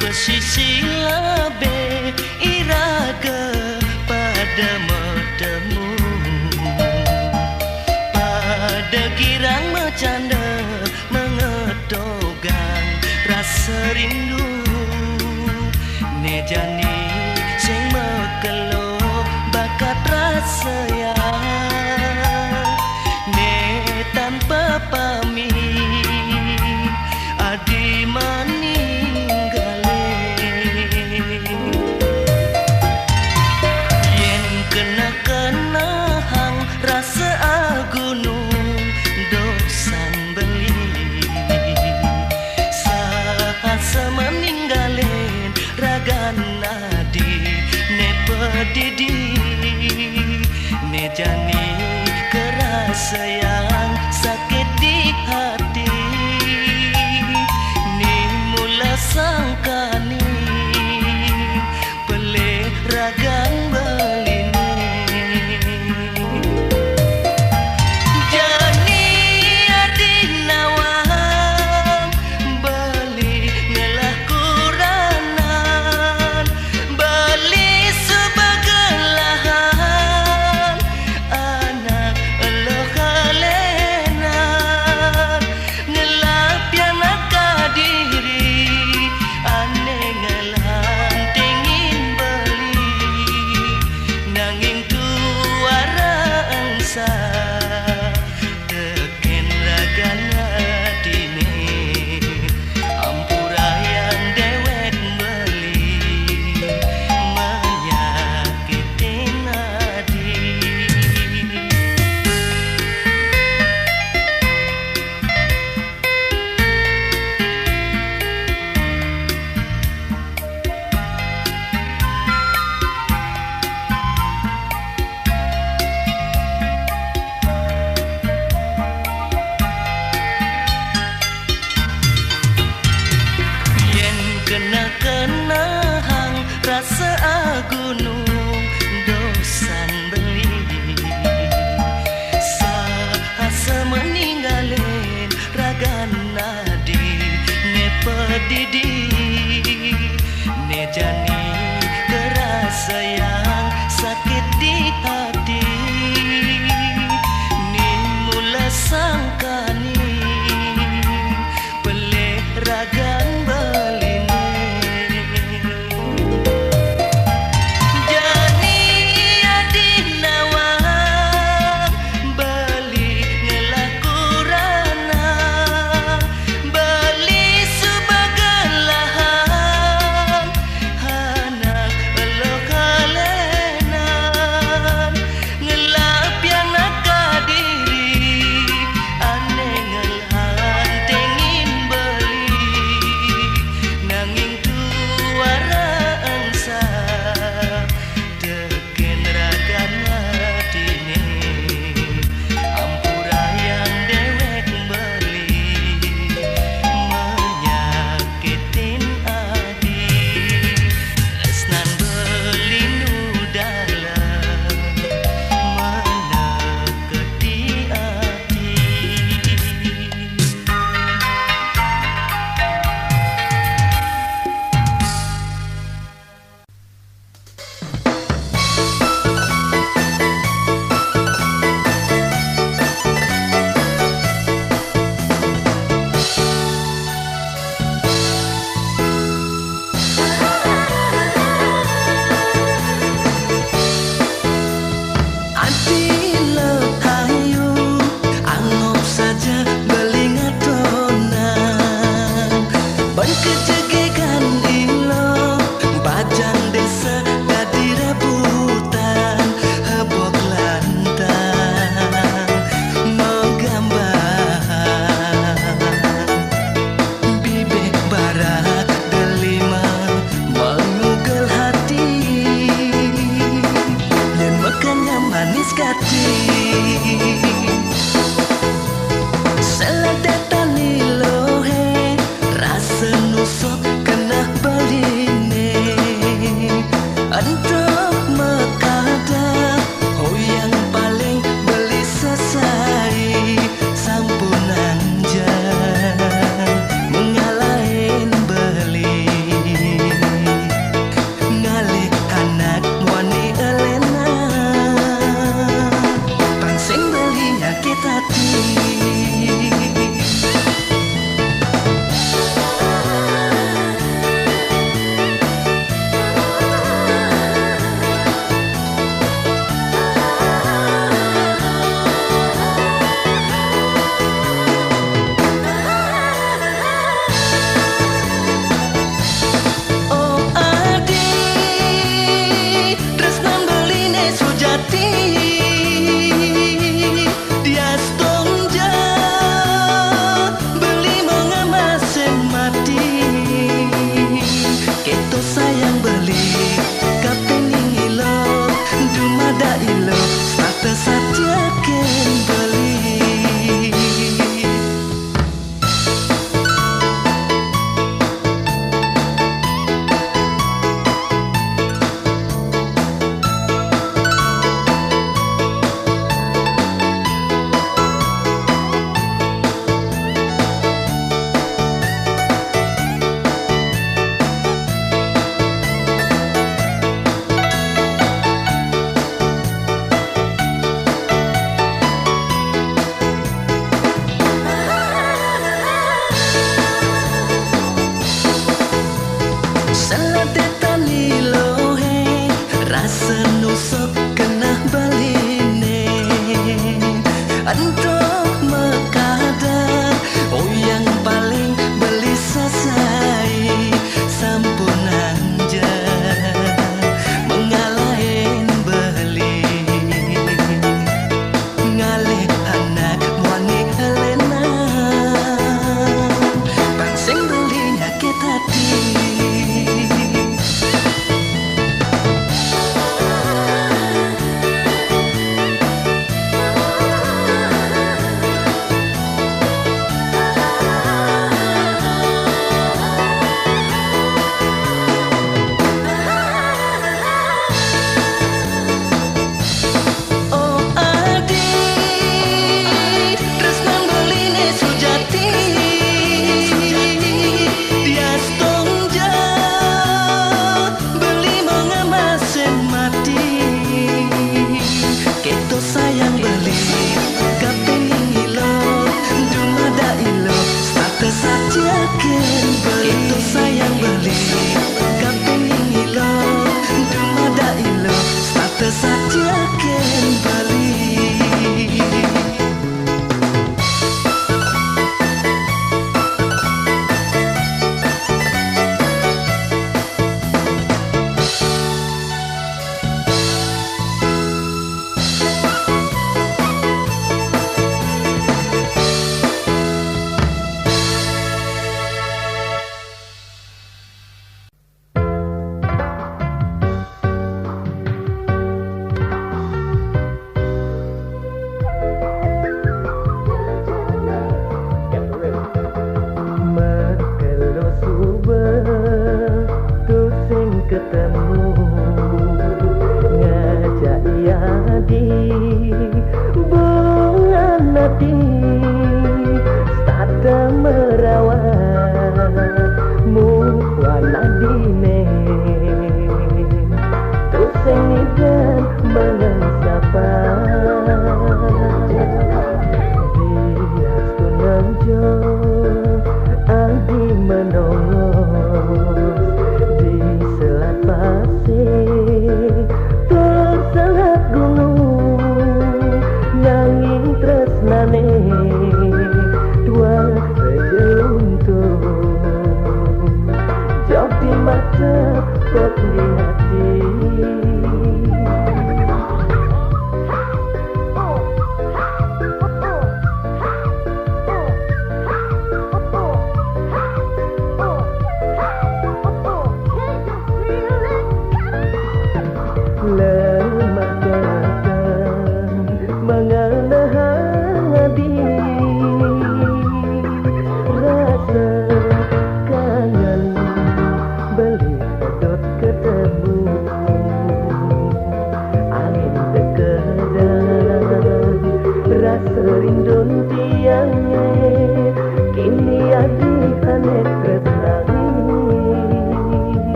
Pesisi labe iraga pada medemu, pada girang bercanda mengedogang rasa rindu. Nejani sing mekelo bakat rasa yang ne tanpa pamit adi maninggalé. Yen kena-kenahang rasa agunung dosan beli sahasa meninggalin ragan nadi ne pedidi ne jani kerasa yang sakit di hati ni mula sangkani pele ragan belini jani adi nawang beli ngelah kuranan beli sebagai lahan anak lo kale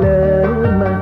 Lemah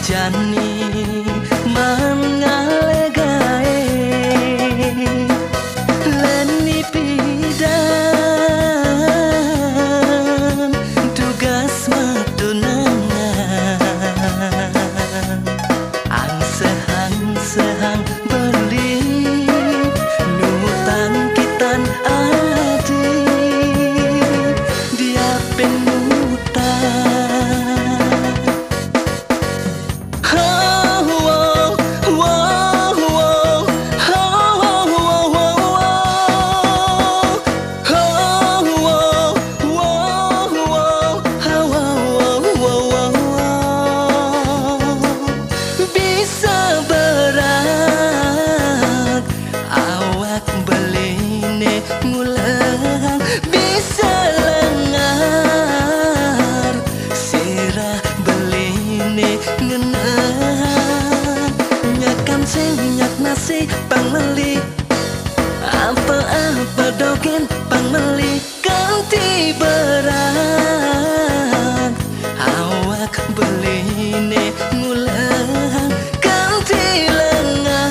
jani mangalegae leni pidan tugas matunangan sehang beli nutang kitan adi dia penutang pangmeli apa-apa dogen pangmeli ganti berat awak beline ngulang ganti lengar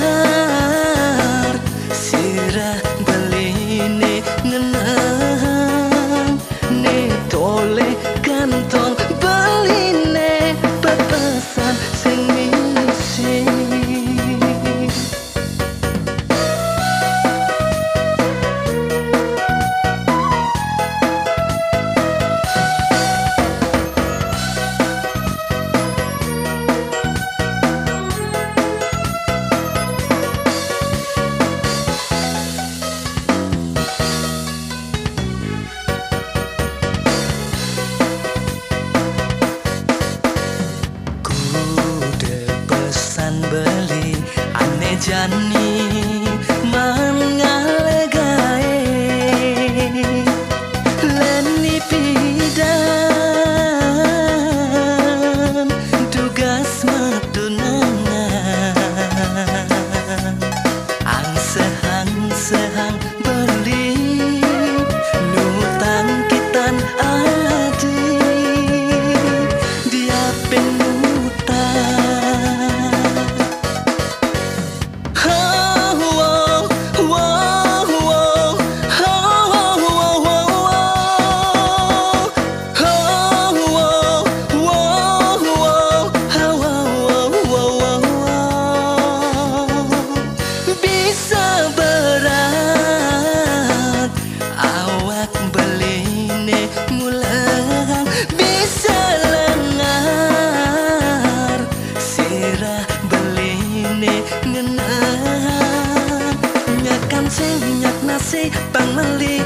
sirah beline ngenang ne tole kantong beline pepesan sing misi jani mangalegae leni pidan tugas matunangan sehang beli nutang kitan adi dia penutang pangmeli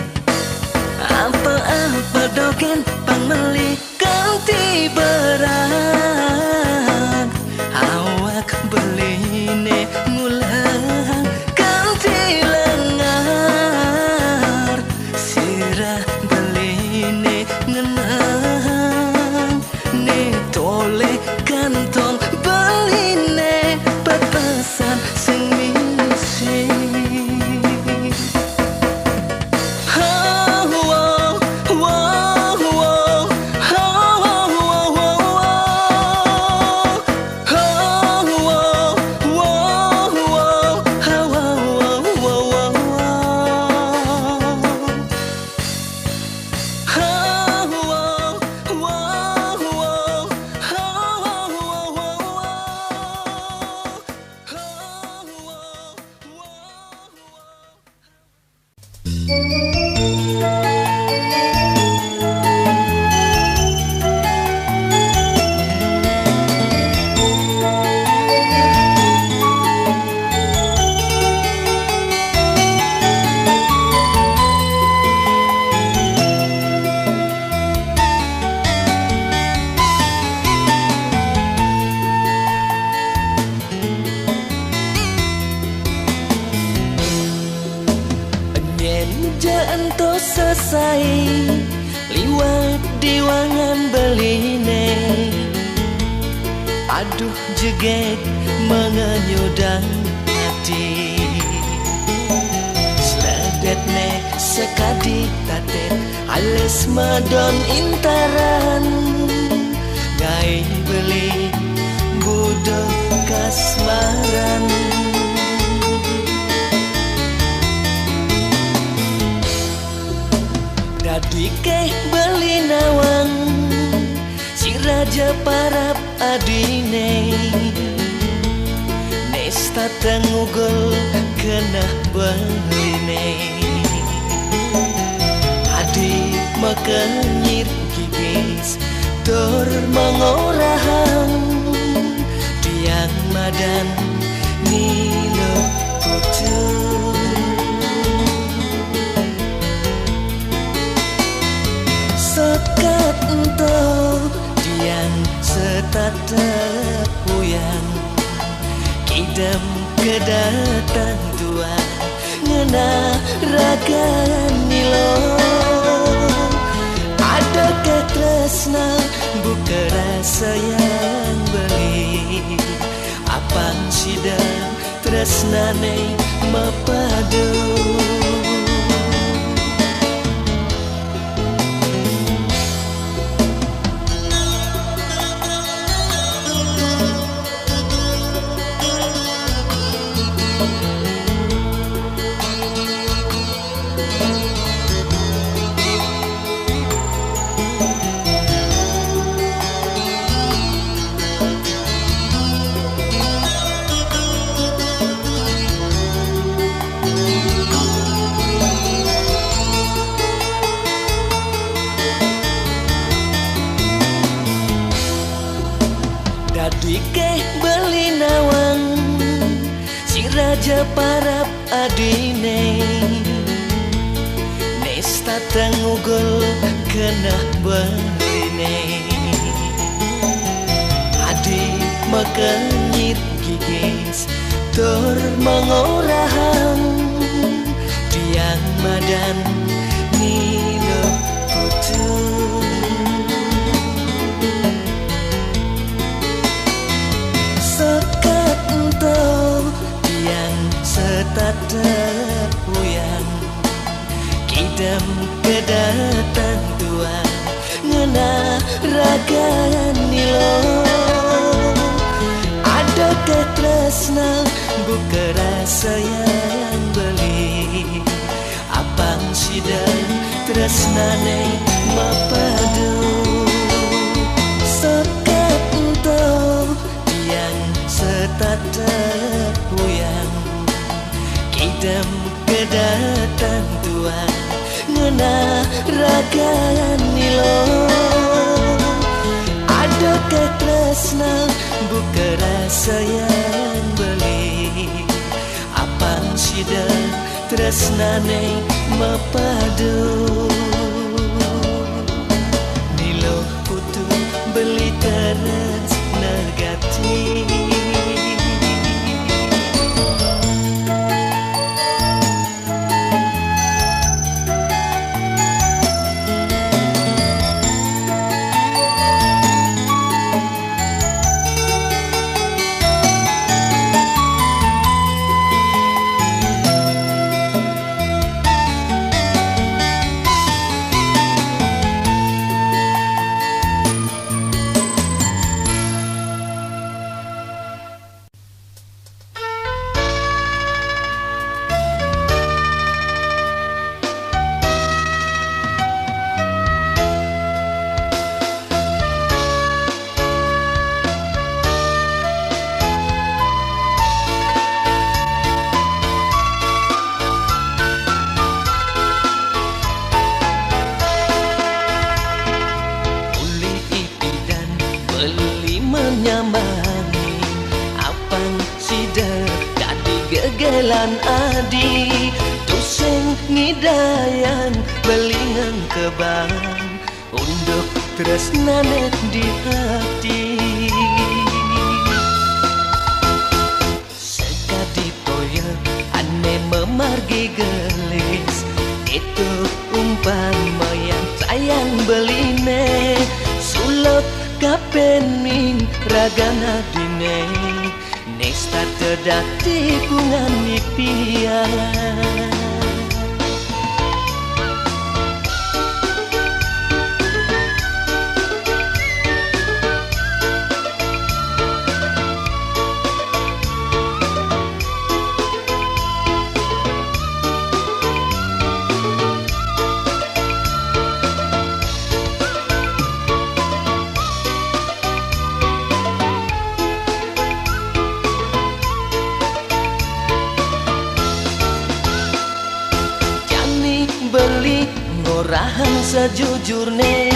apa-apa dogen pangmeli ganti berat awak beline ngulang ganti lengar sirah beline ngenang ne tole kantong beline pepesan sing misi ento selesai liwat diwangan beline aduh jeget mengenyudang hati sledetne sekadi tatet ales madon intaran ngai beli bud raja parap adine Nesta tengugol kena beline Adi makanyir gigis Tor mengorahang Tiang madan nilo putu Sekat entau Tiang setatap puyang Kidam kedatang tua Ngena raga nilo Ada ketresna buka rasa yang beli Apang sidang tresnane mapadu Dike beli nawang si raja parap adine Nesta tengugol kena beline Adi makanyir gigis Tor mengorahang Tiang madan nilo putu Sekat entau Tiang setatap puyang Kidam kedatang tua Ngena raga nilo Ada ketresna buka rasa yang beli Apang sidang tresnane mapadu Sekat entau Tiang setatap puyang Kidam kedatang tua Ngena raga nilo Ada ketresna buka rasa yang beli Apang sidang tresnane mapadu Nilo putu beli teras negati Gegelan adi tuseng ngidayan belingan kebang Unduk tresnanet di hati Sekadi toya ane memargi gelis Itu umpama yang sayang beline Sulap kapening ragana dine Nesta terdati kungan nipian ngurahan sejujurne,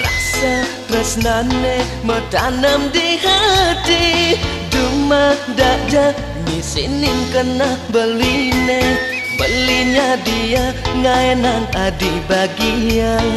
rasa tresnane metanam di hati. Dumah dada ngisinin kena beline, belinya dia ngaenang adi bagian.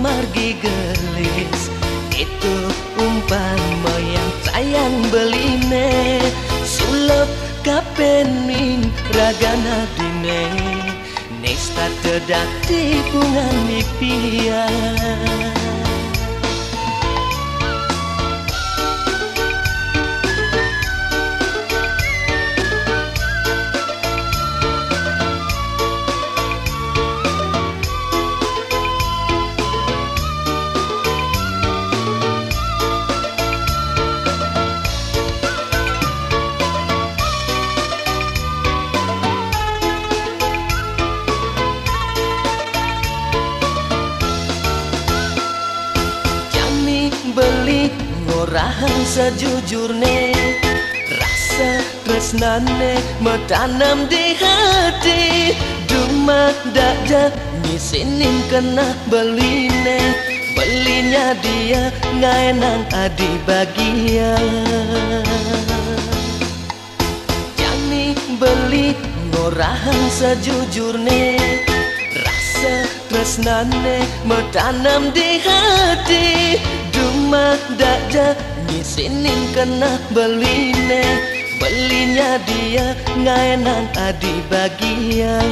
Margi gelis itu umpama yang sayang beline, sulap kapening ragana dine nesta tedati bungan impian. Beli ngurahan sejujurne, rasa tresnane metanam di hati. Dumah dada ngisinin kena beline, belinya dia ngaenang adi bagian. Jani beli ngurahan sejujurne, rasa tresnane metanam di hati. Dumah dada ngisinin kena beline, belinya dia ngaenang adi bagian.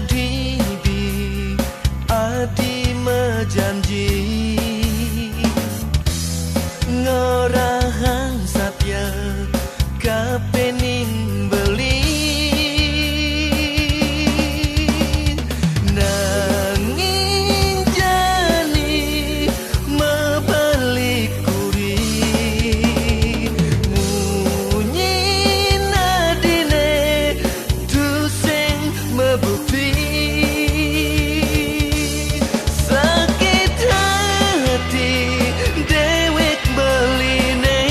maradibi adi mejanji ngorahang sapya kapening beli nanging jani mebalik kuri munyi nadine duseng mebukti sakit hati dewek beline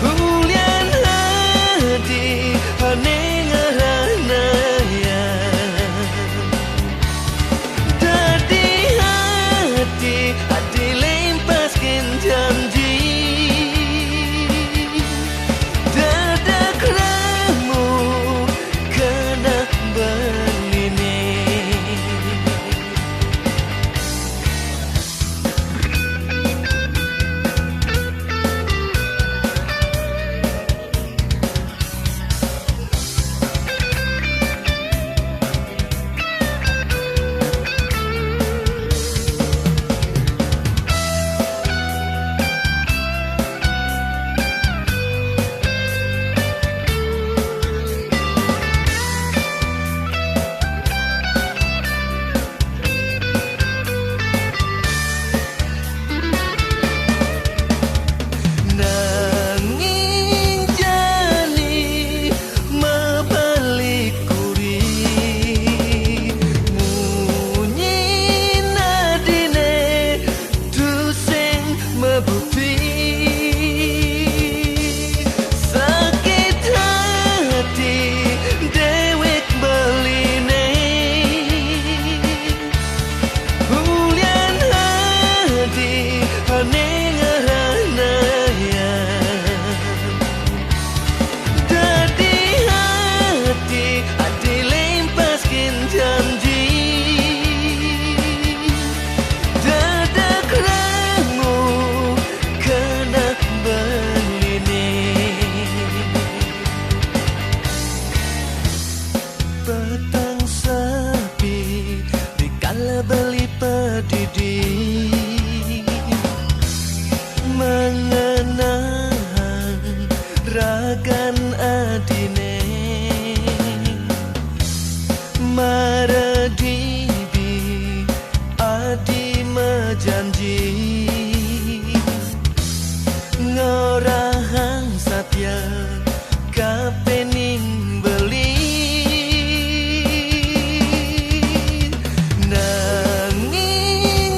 hulian hati ane ngaranaya dadi hati adi lempaskin janji dadak ramu kena beline nanging jani mebalik kuri munyi nadine duseng mebukti sakit hati dewek beline hulian hati ane ngaranaya dadi hati adi lempaskin janji dadak ramu kena beline petang sepi dikala beli pedidi mengenang ragan adine maradibi adi mejanji ngorahang sapya kapening beli nanging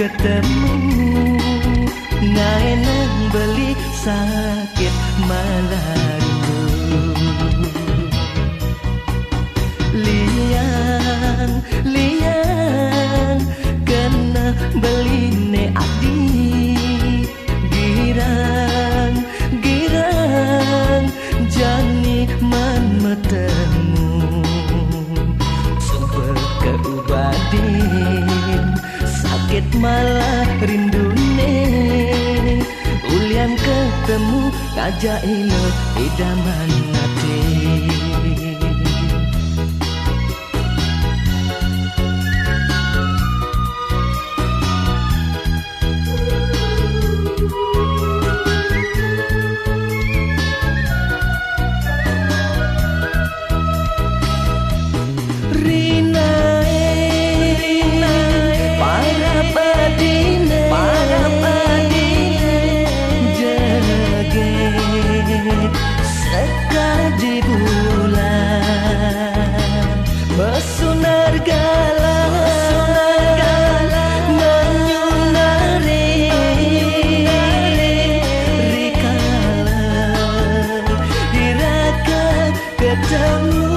ketemu ngaenang beli sakit malah rindu. Liang liang kena beli ne adi, girang girang jani man metemu sumber keubadin sakit malah rindune ulian ketemu ngajak ilo idaman hati. Besunar galang menyunari rikala diraka ketemu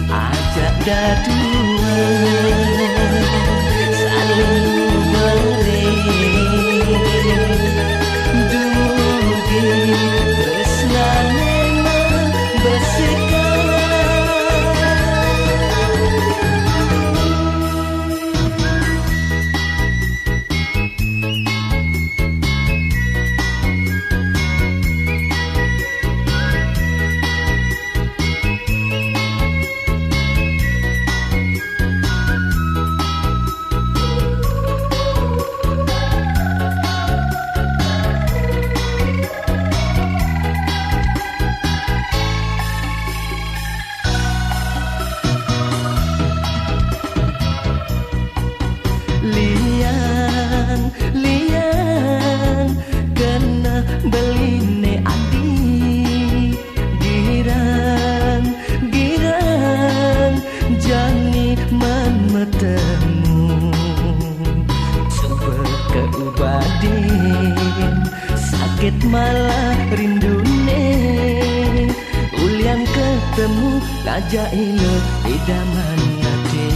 ajak dadua saling beri dugi tresnane bersikap. Liang liang kena beli ne adi, girang girang jani man metemu sumber keubadin sakit malah rindune ulian ketemu ngajak ilo idaman hati.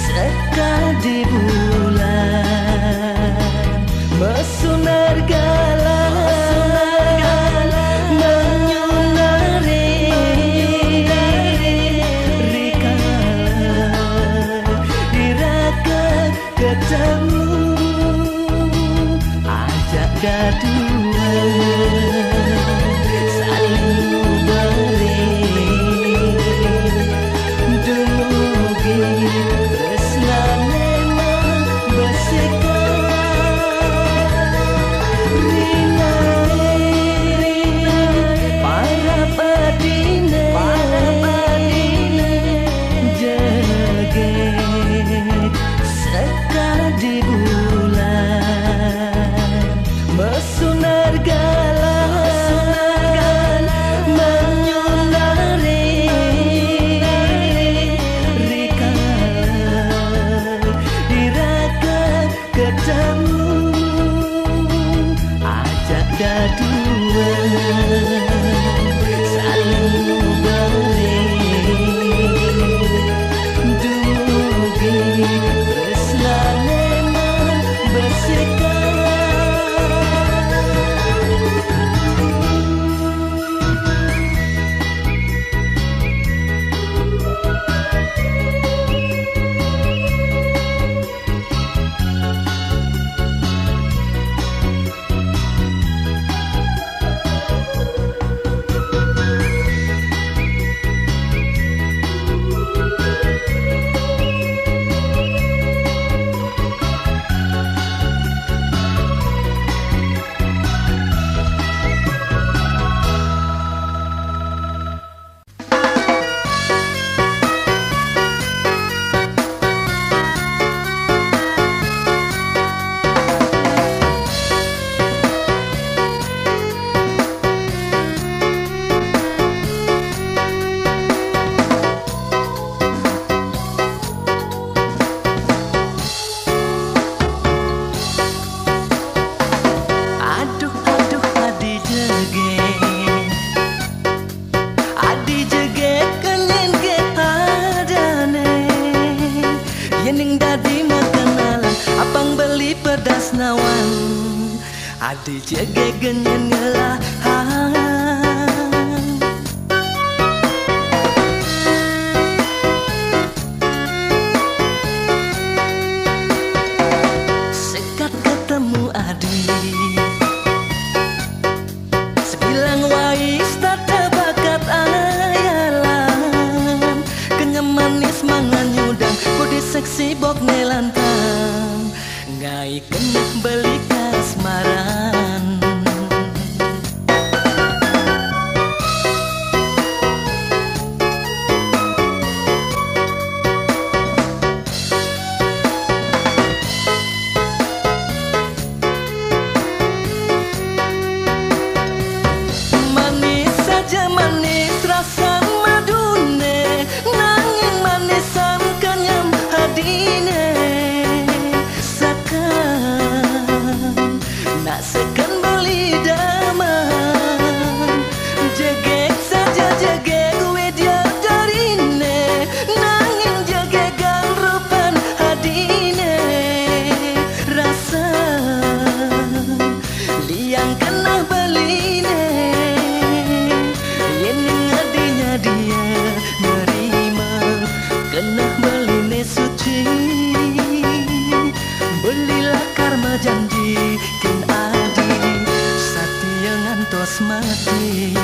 Sekarang adi jege kenyen ke adane yening dadi makanan apang beli pedas nawan adi jege genyen ngelahan sekat ketemu adi sebilang wais tak bakat ayalan kenyam manis mangan nyudang budi seksi bok nelantang ngai kena beli kasmaran manis saja manis rasa madune nanging manisan kenyam hadine nak sekan beli daman jegek saja jegek wedia darine nanging jegegan rupan hadine rasa liang kena beline yening adinya dia nerima kena beline suci belilah karma janji kin adi satya ngantos mati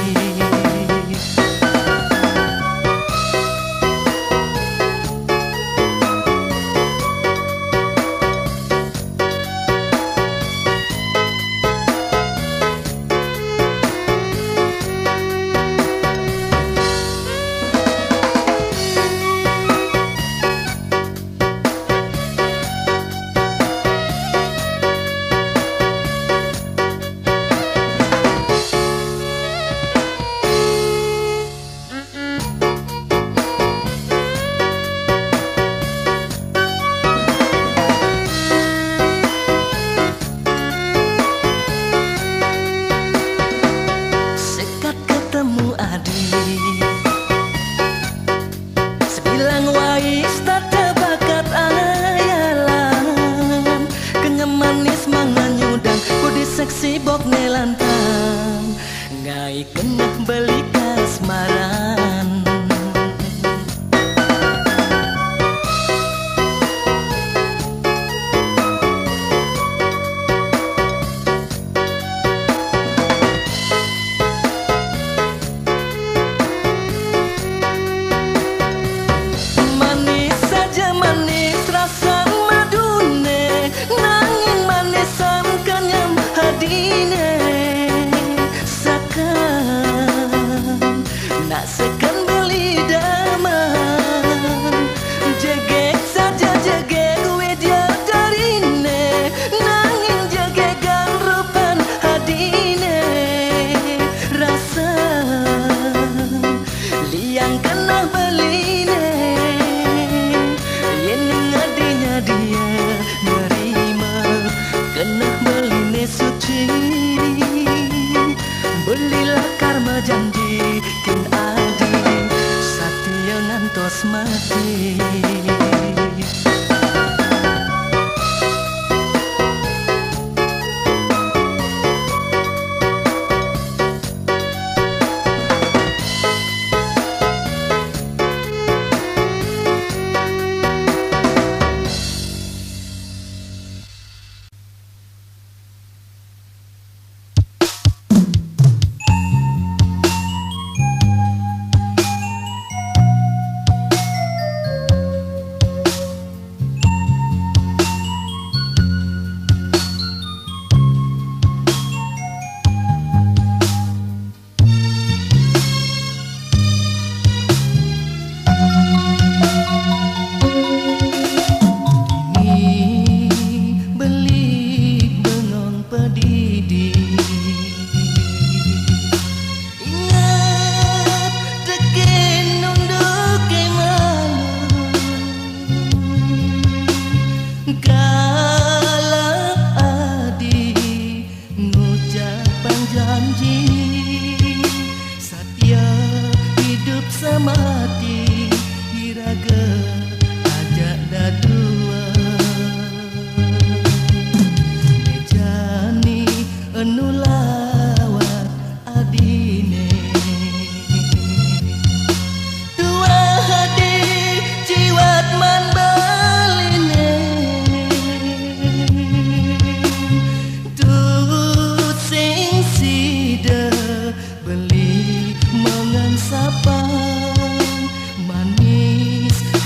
sebilang wais tak bakat ayalan kenyam manis mangan nyudang budi seksi bok nelantang ngai kena beli kasmaran nak sekan beli daman jegek saja jegek wedia darine nanging jegegan rupan hadine rasa liang kena beline yening adinya dia nerima kena beline suci belilah karma janji kin adi satya ngantos mati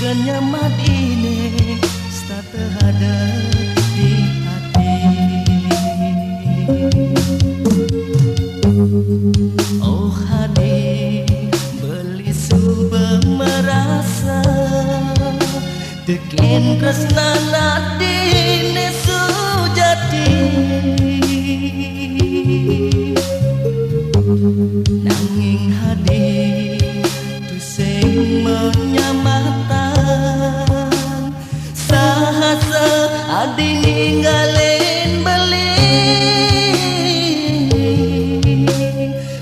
kenyamat ini tak terada di hati. Oh hadi beli subah merasa tekin tresnana dine sujati. Nanging hadi tu sing menyamatan sahasa adi ninggalin beli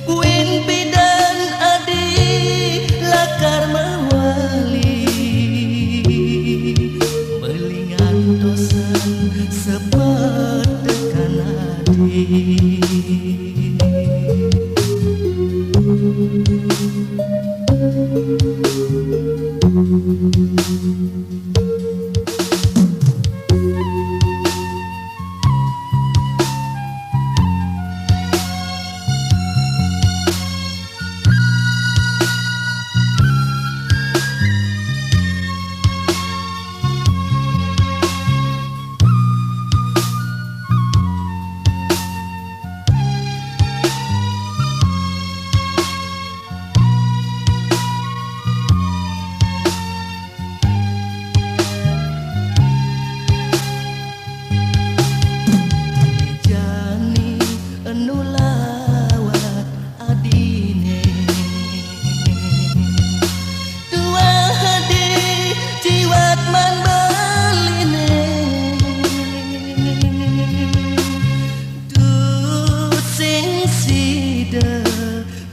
kuin pidan adi lakar mawali belingan dosen sepet tekan adi.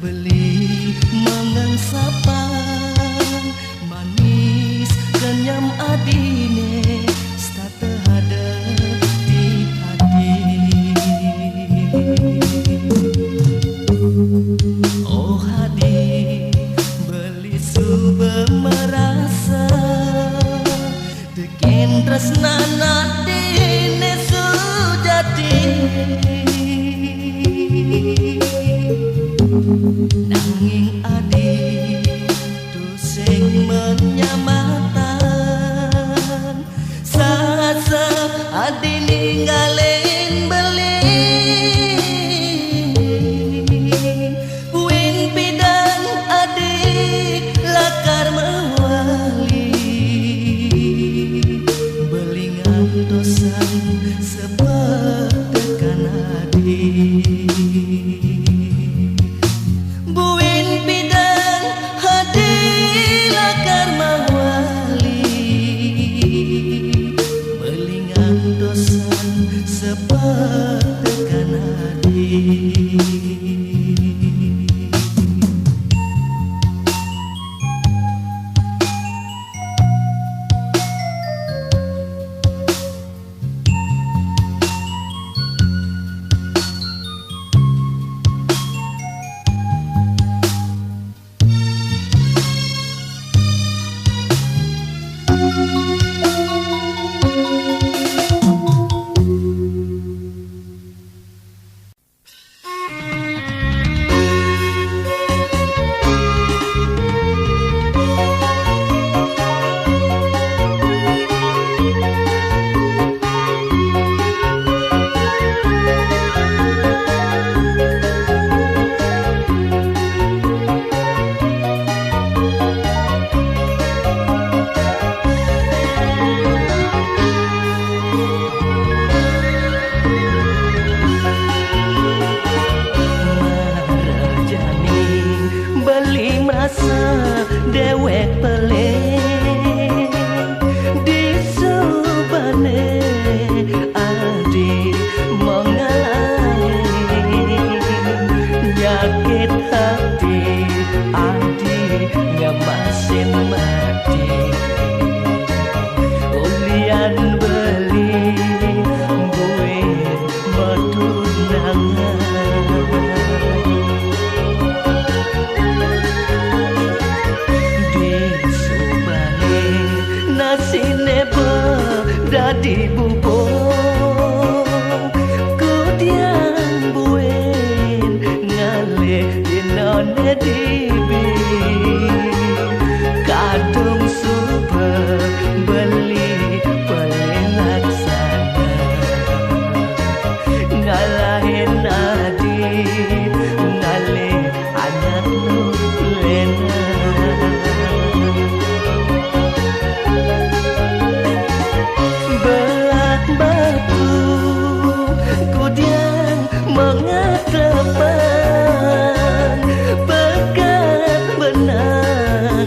Beli mangan sapang manis kenyam adine sta terada di hati. Oh hadi beli subah merasa tekin tresnana dine sujati. Nanging adi tu sing menyamatan sasa adi ninggalin beli kuin pidan adi lakar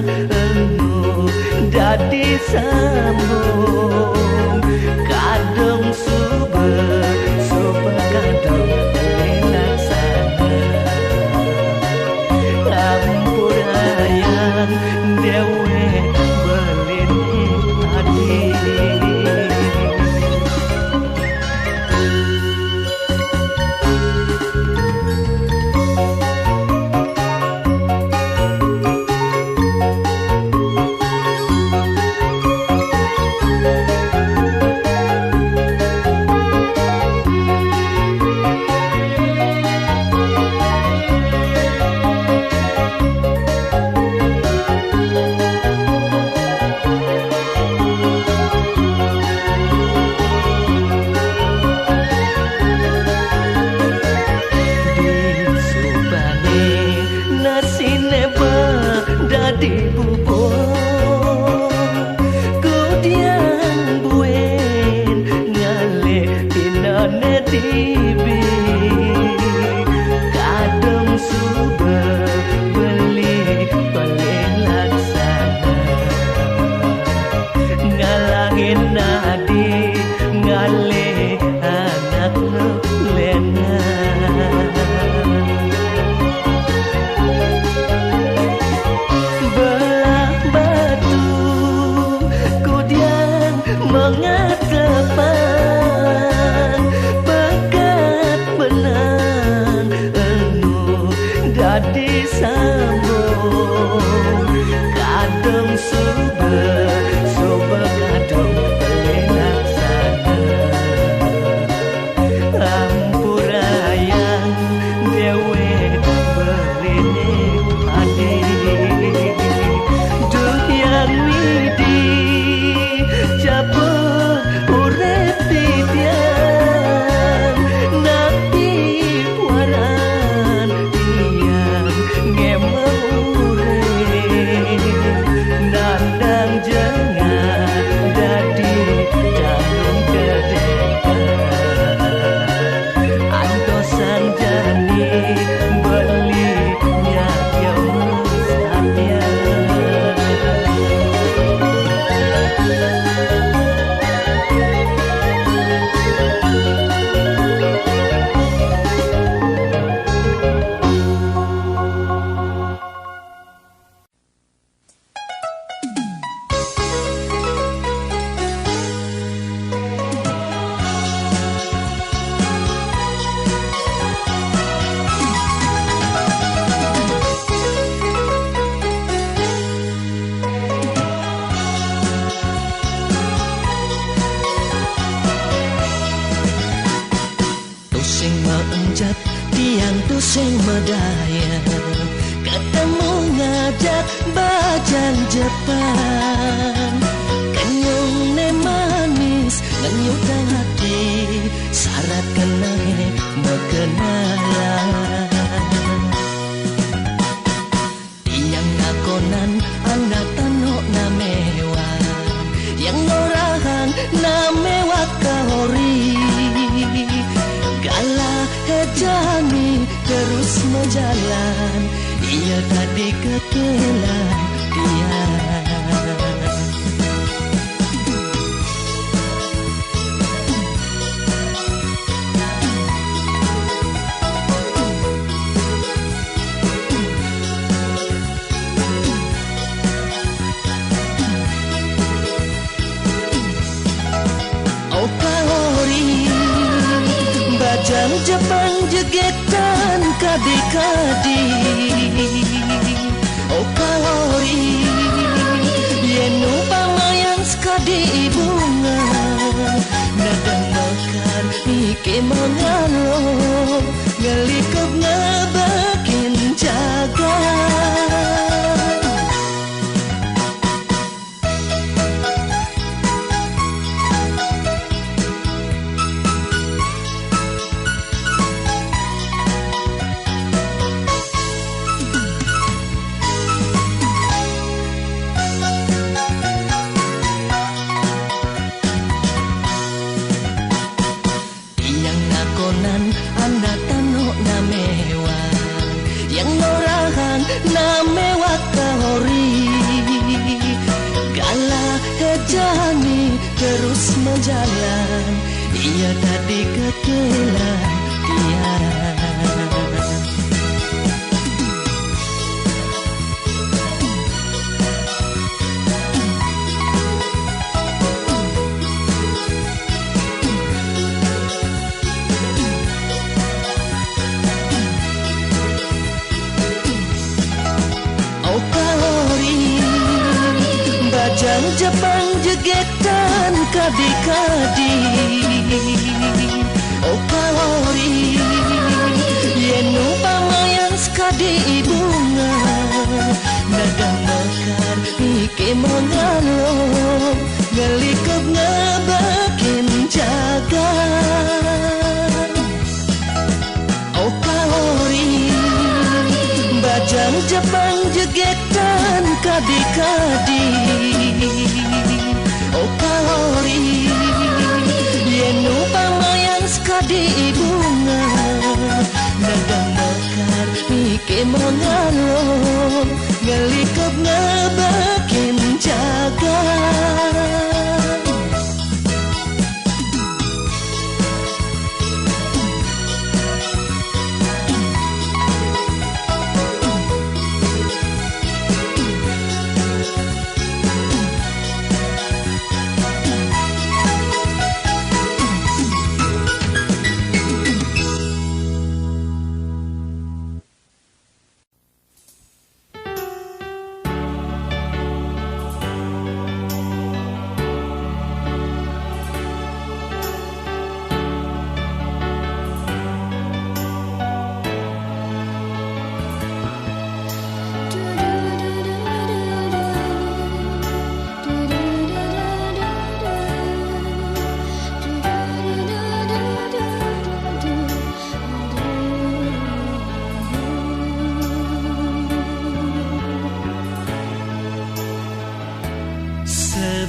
enu dadi sambung kadung suber kadung laksana ampurayan dewe belin hati. Dadi bubur kudian buen ngale inane tibi kadung suber beli paling laksana ngalangin nadi ngale anak lena. Mengatapan pekat benang enu dadi sambung kadung suber kadung laksana ampurayan dewe berini padi duyan widi cabut urip titian napi puaran tiang ngemurip nandang jangan dadi dalam kedekan antosan jani beli nyakya mustahil. Tiang tuseng medaya ketemu ngajak bajang Jepang kenyung ne manis ngenyutang hati syarat kenai mengenalan tiang nakonan anak tanok na mewah yang orahan na mewah kahori galah hejani terus menjalan ia tadi kekelan dia bajang Jepang jegetan kadi-kadi kalori yenu pamayan sekadi bunga nadang makan ike mangalo ngelikep ngebakin jaga jalan, ia tadi kekelan tiara. Bajang Jepang jegetan kadi-kadi, oh kalori yen umpamayan sekadi bunga nada mekar iki mangalo ngelikep ngebakin jaga. Oh kalori bajang Jepang jegetan kadi-kadi, oh kalori yen umpamayan sekadi bunga nada mekar iki mangalo ngelikep ngebakin jaga.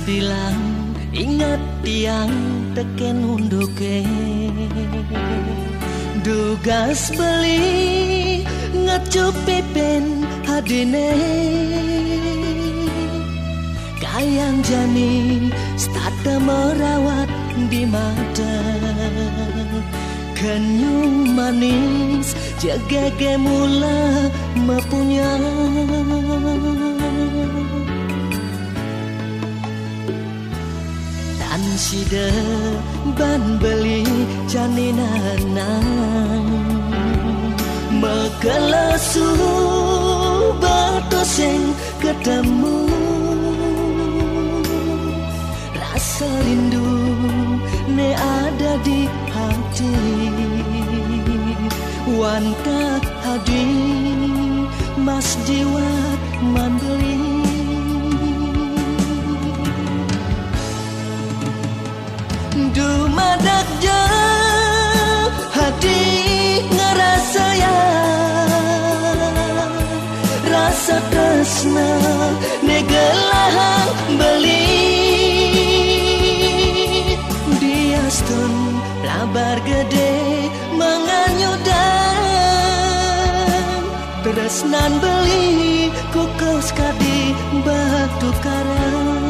Bilang ingat tiang teken unduke dugas beli ngecup pipen hadine kayang jani stata merawat di mata kenyum manis jagege mula mempunya sida ban beli janinanang mekelesu batoseng ketemu rasa rindu ne ada di hati wantak hadi mas jiwa mandeli dumadak je hati ngerasa ya rasa tresna negelahang beli diastun labar gede menganyudan tresnan beli kukos kadi batu karang.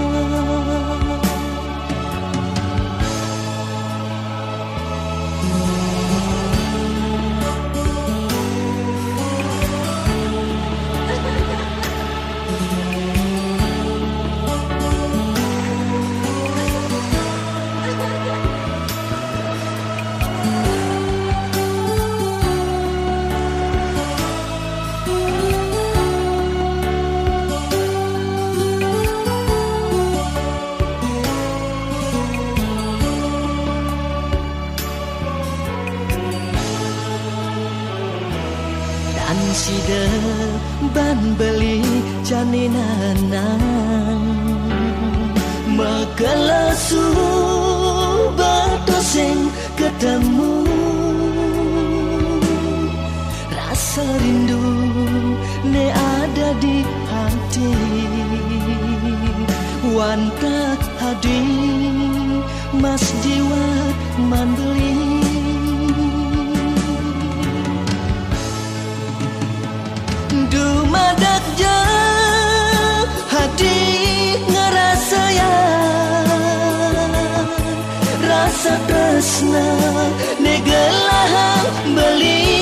Sida ban beli janinanang mekelesu batoseng ketemu rasa rindu ne ada di hati wantak hadi mas jiwa mandeli dumadak je hati ngerasa ya tresna negelah beli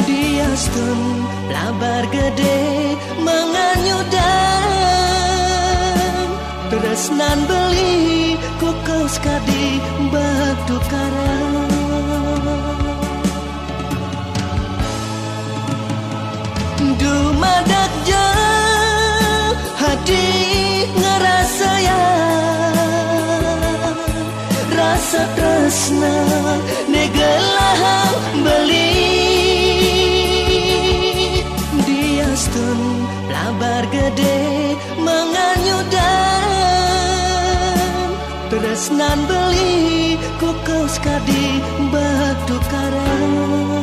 dia stun labar gede menganyudan tresnan beli kukau sekadi batu karang dumadak je hati ngerasa ya rasa tresna negelah beli dia stun labar gede menganyudan tresnan beli kukau sekadi batu karang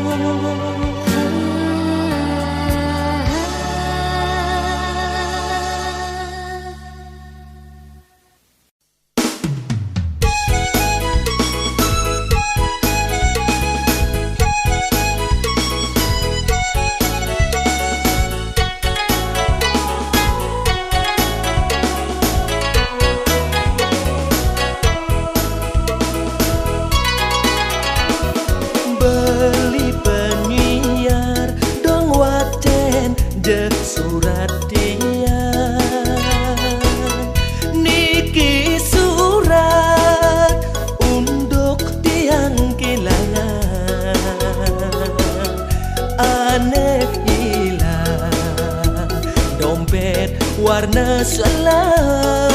warna selam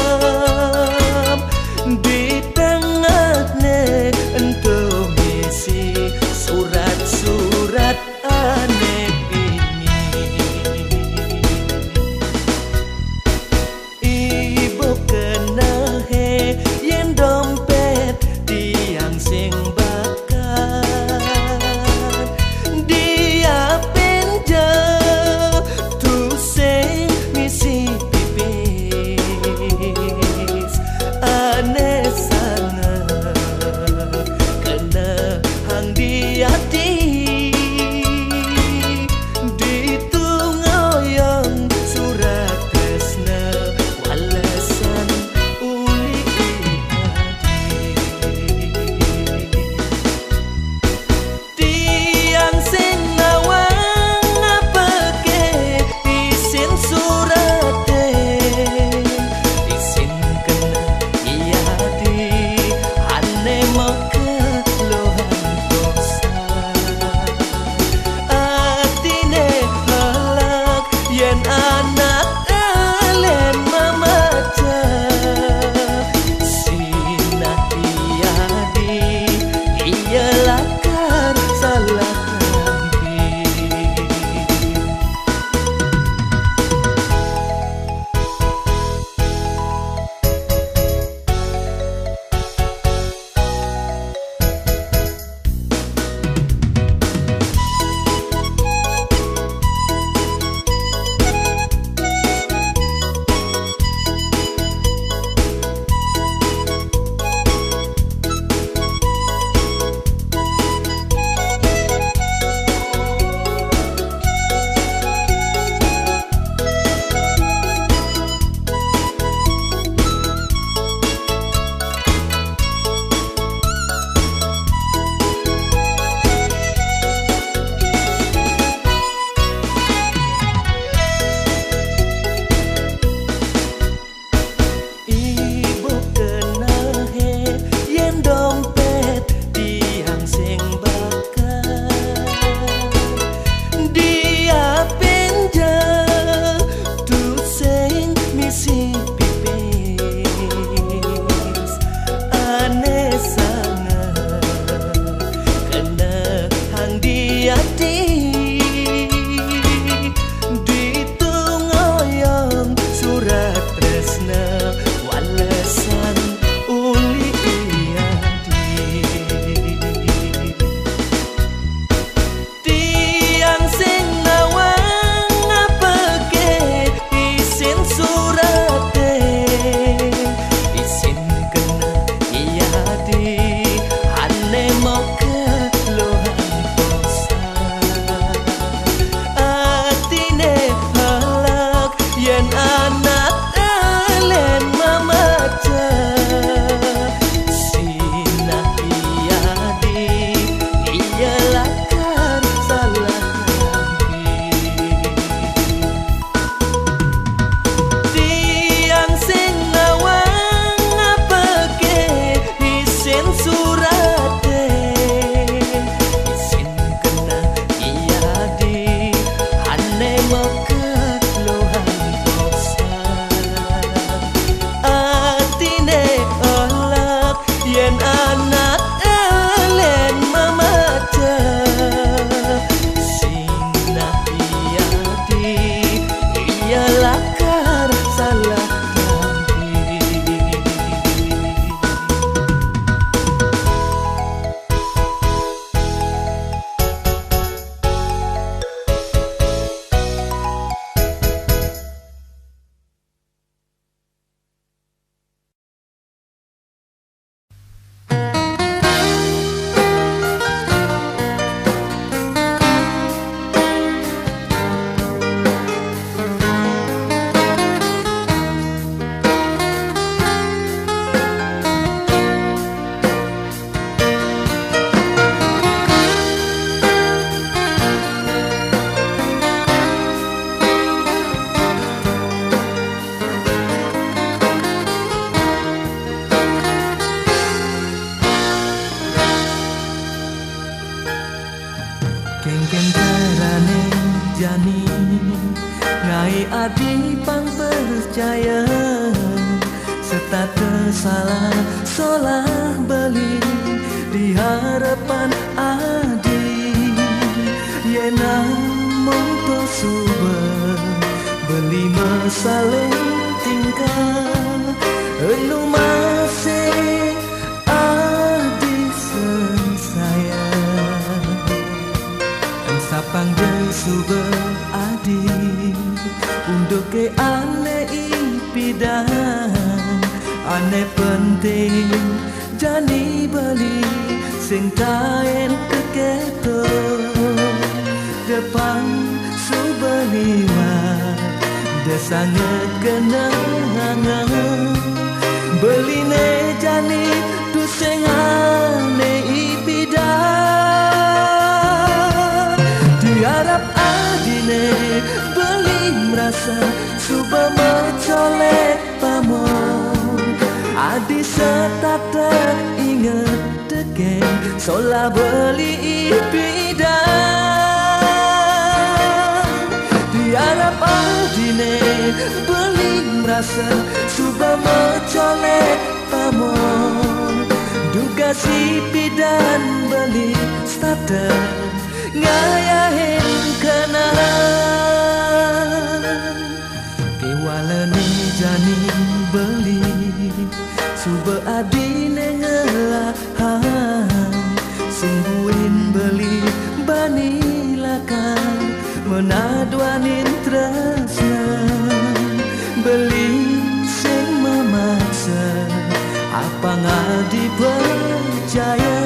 di tengahnya engkau misi surat-surat aneh ini ibu kena he yen dompet tiang sing bakar dia pinjam tu sing misi percaya serta tersalah solah beli di harapan adi ye namun to suber beli masalah tingkah enu masih adi sensayang dan sapang suber adi untuk ke ane ipidang ane penting jani beli sing taen keketo depan subeliwa desanget kenangan beli ne jani tu sing ane ipidang diharap adine beli merasa suba mencolek pamon adi setata inget deken sola beli ipidang diharap adine beli merasa suba mencolek pamon duga si pidan beli starter ngayahin kenangan kewalane jani beli suba adine ngelahan sungguhin beli banilakan menaduanin tresna beli sing memaksa apa ngadi percaya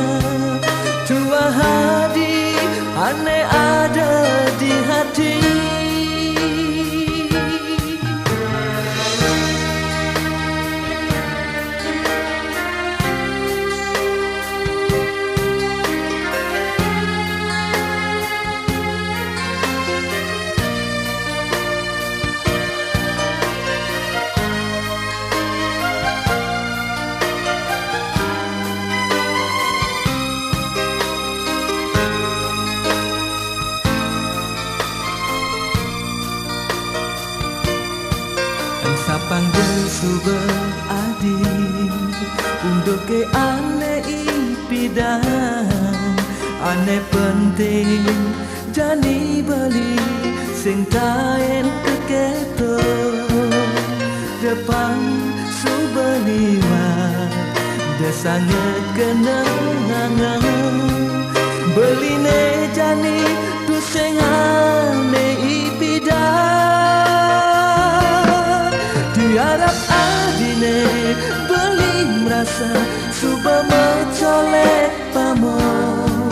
tua hadi ane ada di hati panggil suber adi untuk ke ane ipidang ane penting jani beli sing taen keketo depan subeliwa desanget kenangan beli ne jani tu sing ane ipidang diharap adine beli merasa suba mencolek pamon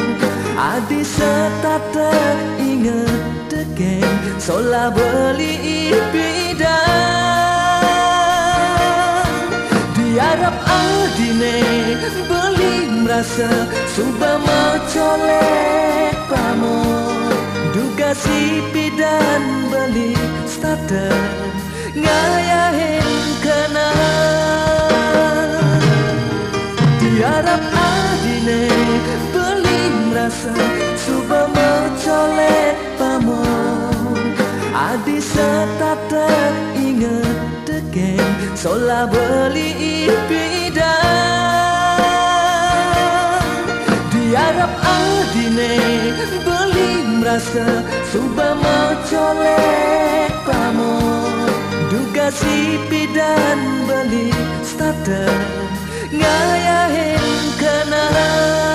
adi setata inget deken sola beli ipidang diharap adine beli merasa suba mencolek pamon duga si pidan beli starter ngayahin kenangan diharap adine beli merasa suba mencolek pamon adi setata inget deken sola beli ipidang diharap adine beli merasa suba mencolek pamon duga si pidan beli starter ngayahin kenangan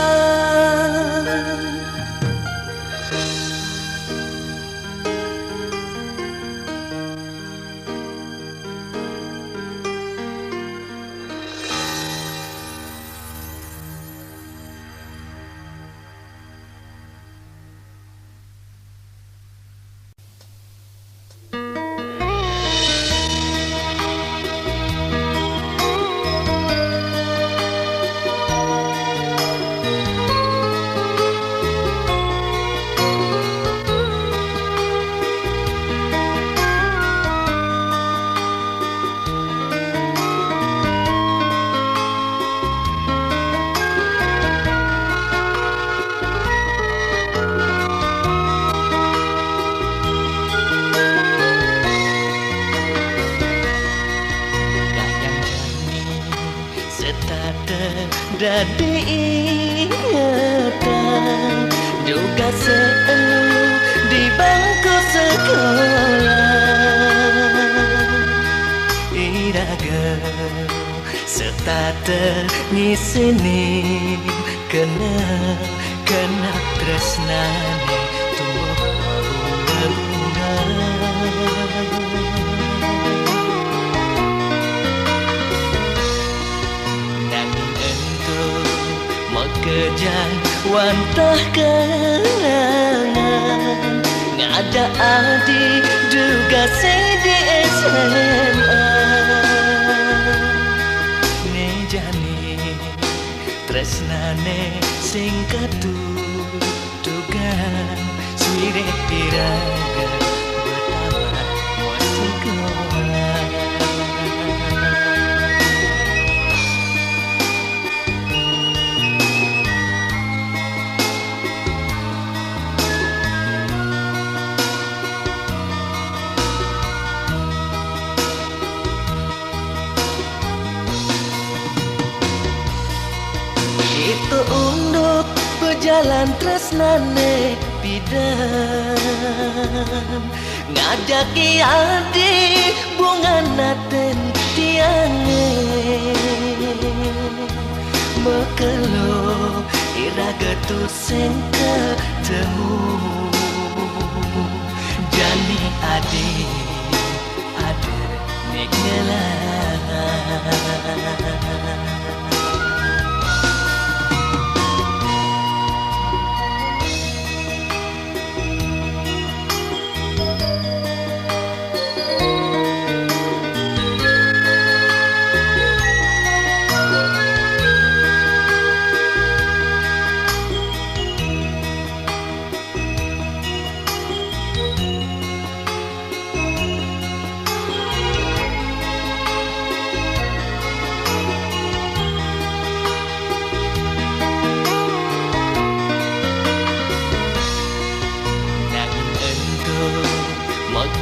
dadi ingatan juga seelu di bangku sekolah iraga serta ternyisini kena tresnane tumbuh bunga-bunga nanging entuk mekejang wantah kenangan ngajak adik juga di SMA nejani tresnane sing ketutugan sirih iraga betapa moe sekolah itu unduk berjalan tresnane bidan ngajaki adik bunga naten tiange mekelo iraga tu sing ketemu jani adik ada ngelah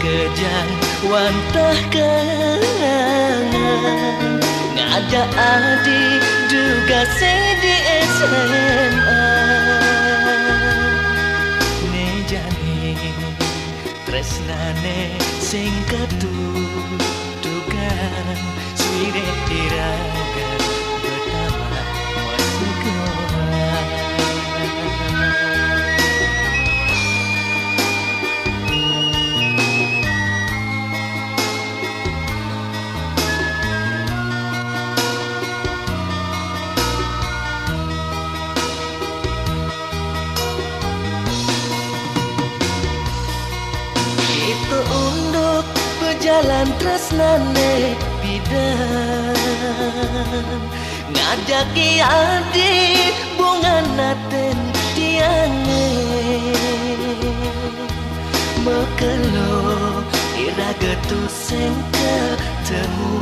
kejang wantah kenangan ngajak adik juga di SMA nejani tresnane sing ketutugan sirih iraga betapa moe sekolah unduk berjalan tresnane bidan ngajaki adik bunga naten tiange mekelo iraga tu sing ketemu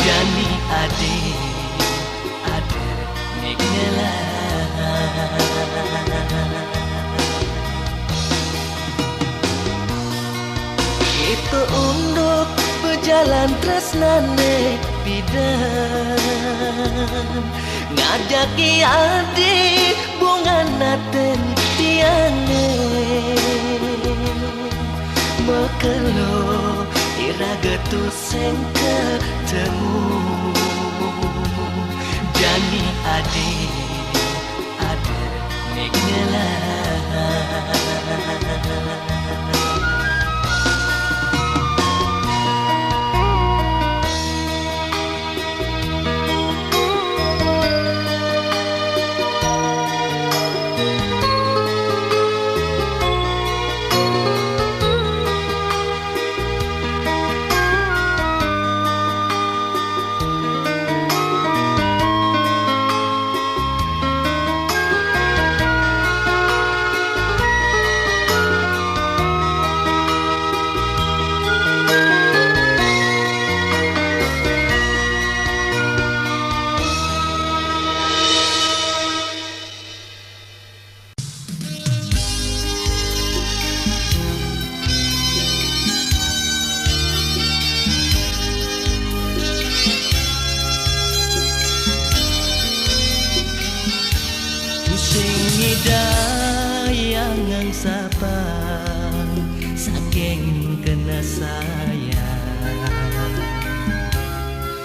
jani adik ada ngelah itu unduk berjalan tresnane bidan ngajaki adik bunga naten tiange mekelo iraga tu sing ketemu jani adik ada ngelah sayang.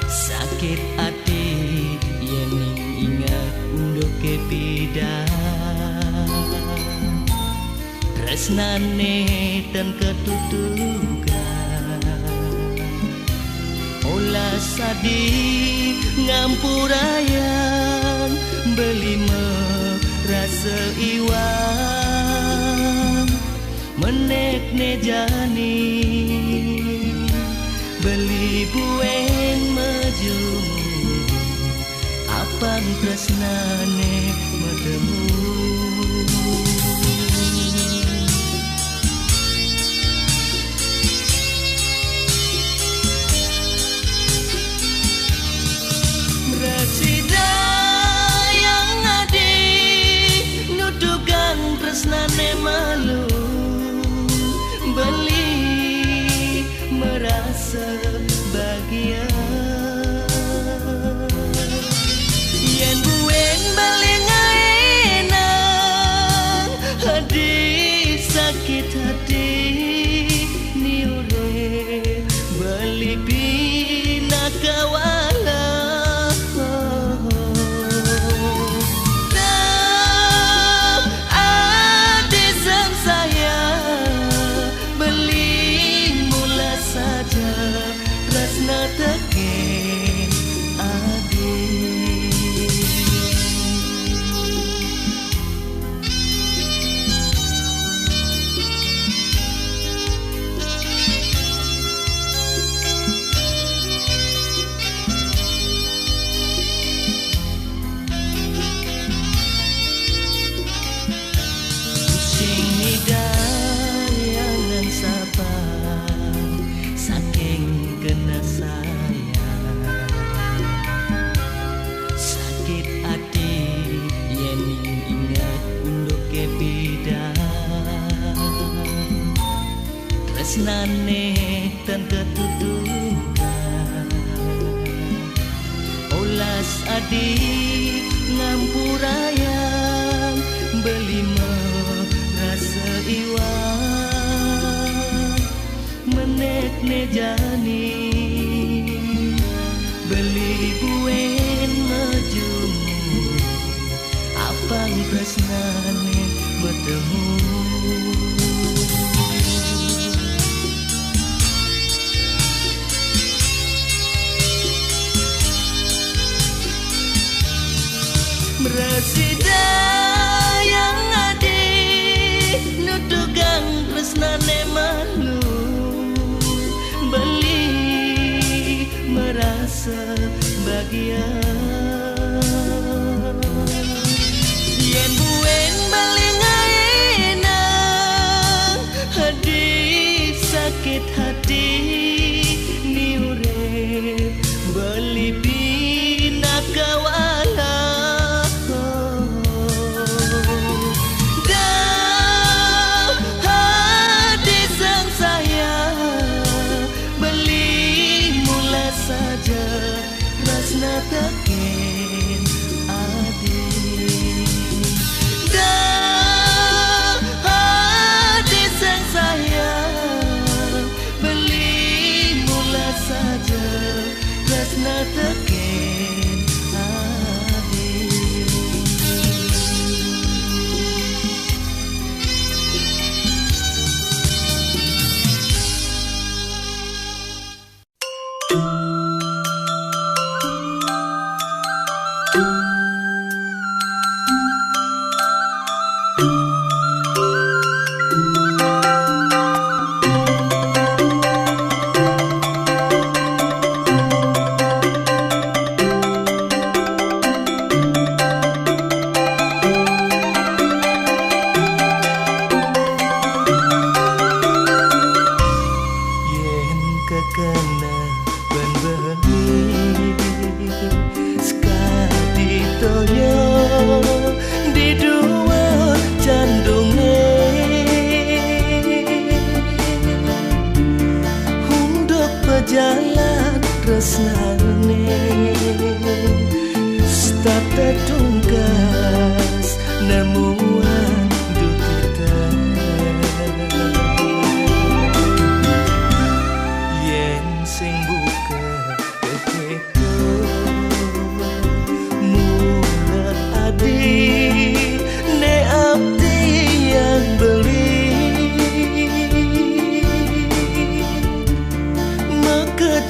Sakit hati yening ingat unduk kepidah. Tresnane dan ketutukan olah sadi ngampurayan beli merasa iwan menek nejani beli buen majumu apang tresnane medemu. Resida yang adi nudugan tresnane malu beli merasa bahagia yen buen beli ngaenang hadi sakit hati niure beli bina kawala teken adik. Pusing hidangan sabar saking kena sayang. Sakit hati yening ingat unduk kepidah. Tresnane tan ketutukan olas adi ngampurayan beli merasa iwan menek nejani beli buen majumu apang tresnane bertemu. Resida yang adi nudugang tresnane malu beli merasa bahagia yen buen beli ngaenang hadi sakit hati niure beli bina kawala dah hati sang sayang beli mula saja rasna teken adik. Dah hati sang sayang beli mula saja rasna teken adik. Jalan tresnane stata tungkas nemuan dukita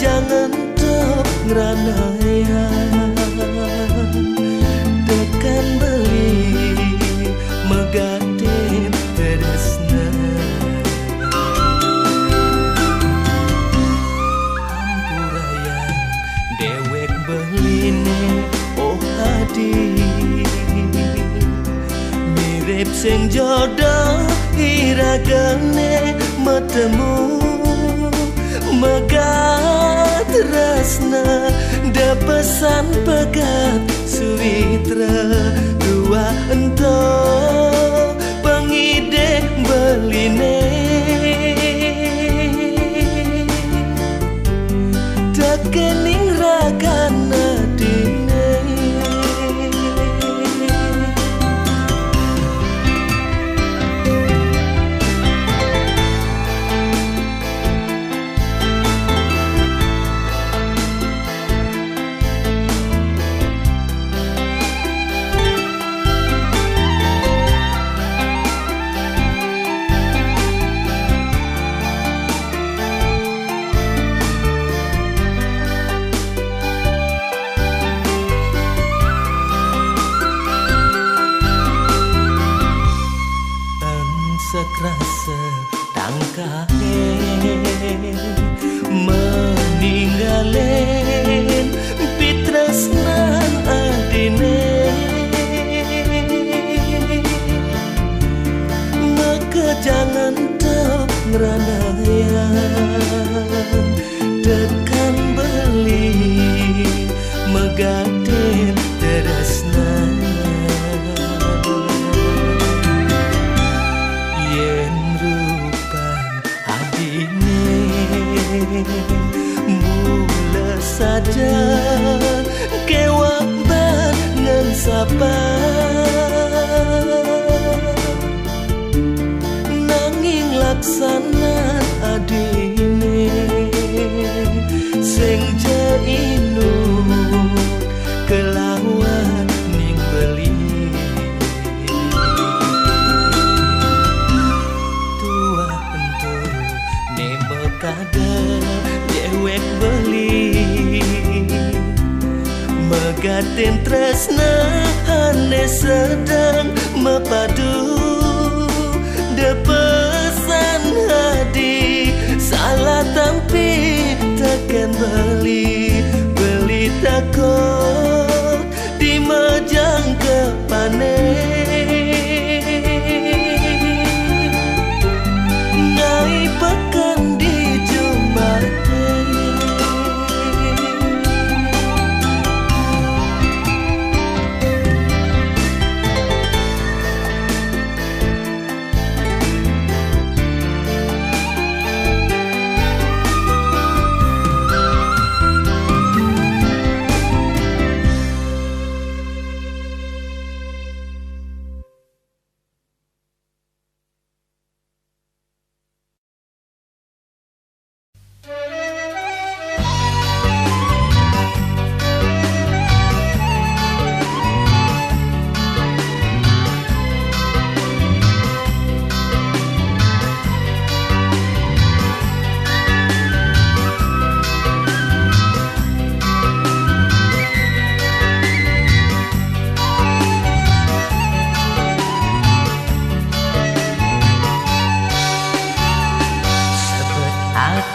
jangan tok ngranayan tekan beli megatin tresna ampurayan dewek beline oh hadi mirip sing jodoh iragane metemu megat tresna da pesan pegat suwitra dua ento pengide beline tekening ragana dine sekrasa tangkahe meninggalin pitresnan adine maka jangan tok ngranayan tekan beli megatin tresna mula saja kewak bangen sapa nanging laksana adine sing jainu kelawan ning beli tua entur neme kada dewek beli megatin tresna ane sedang mepadu de pesan hadi salah tampi tekan beli beli takut di majang kepanen ngai pekan di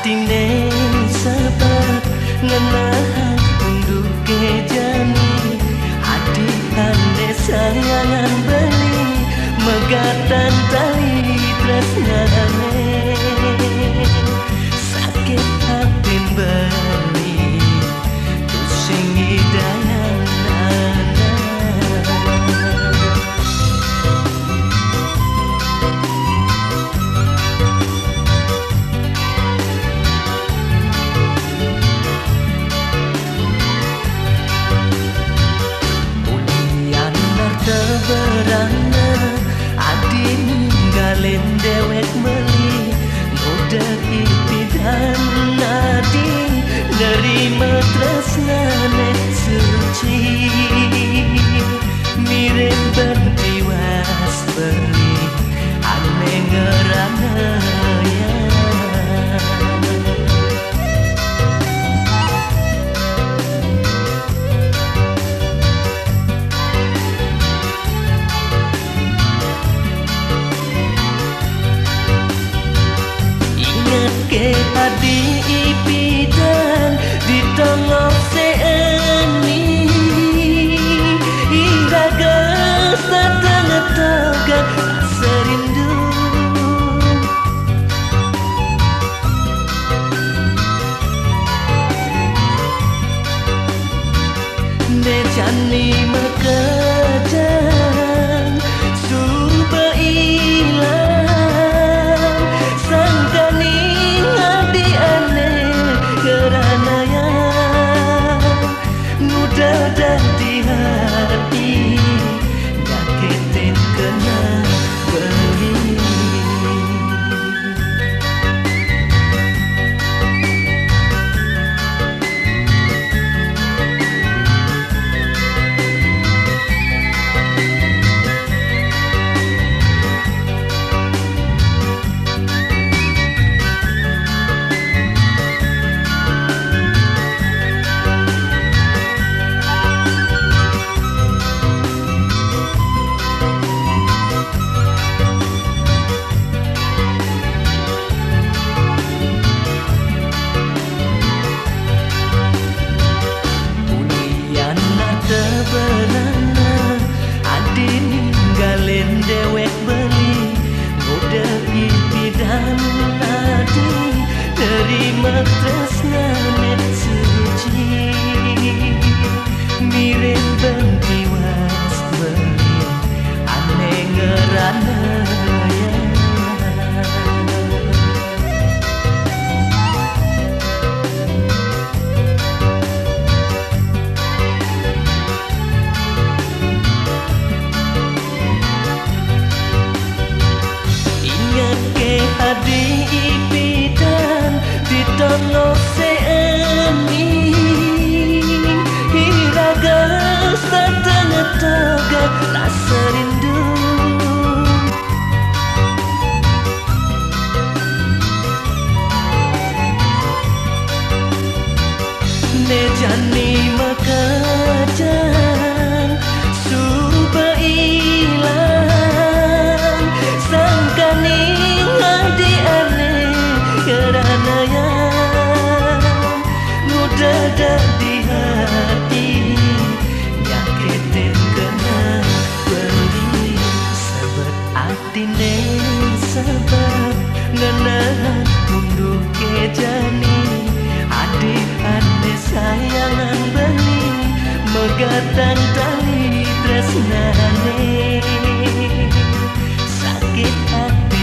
atine sebab ngenahan untuk kejani hati ande sayangan beli megatan tali tresnane sakit hati beli tusing hidangan berana adi ninggalin dewek beli jani mekejang suba ilang sangkani ngadi aneh kerana yang mudah dan di hati nyakitin kena beri. Dewek beli ngode pipidan adi terima tresnane suci mirip bentiwas beli aneh ngerana ya. Adi ipidan ditono seeni hiraga setengah toga rasa rindu ne jani mekejang suba ilang sangkani kerana yang mudah dan di hati nyakitin kena beri sebab hati ne sebab ngenahan unduh ke jani adik-adik sayangan beli megatang tali tresnane sakit hati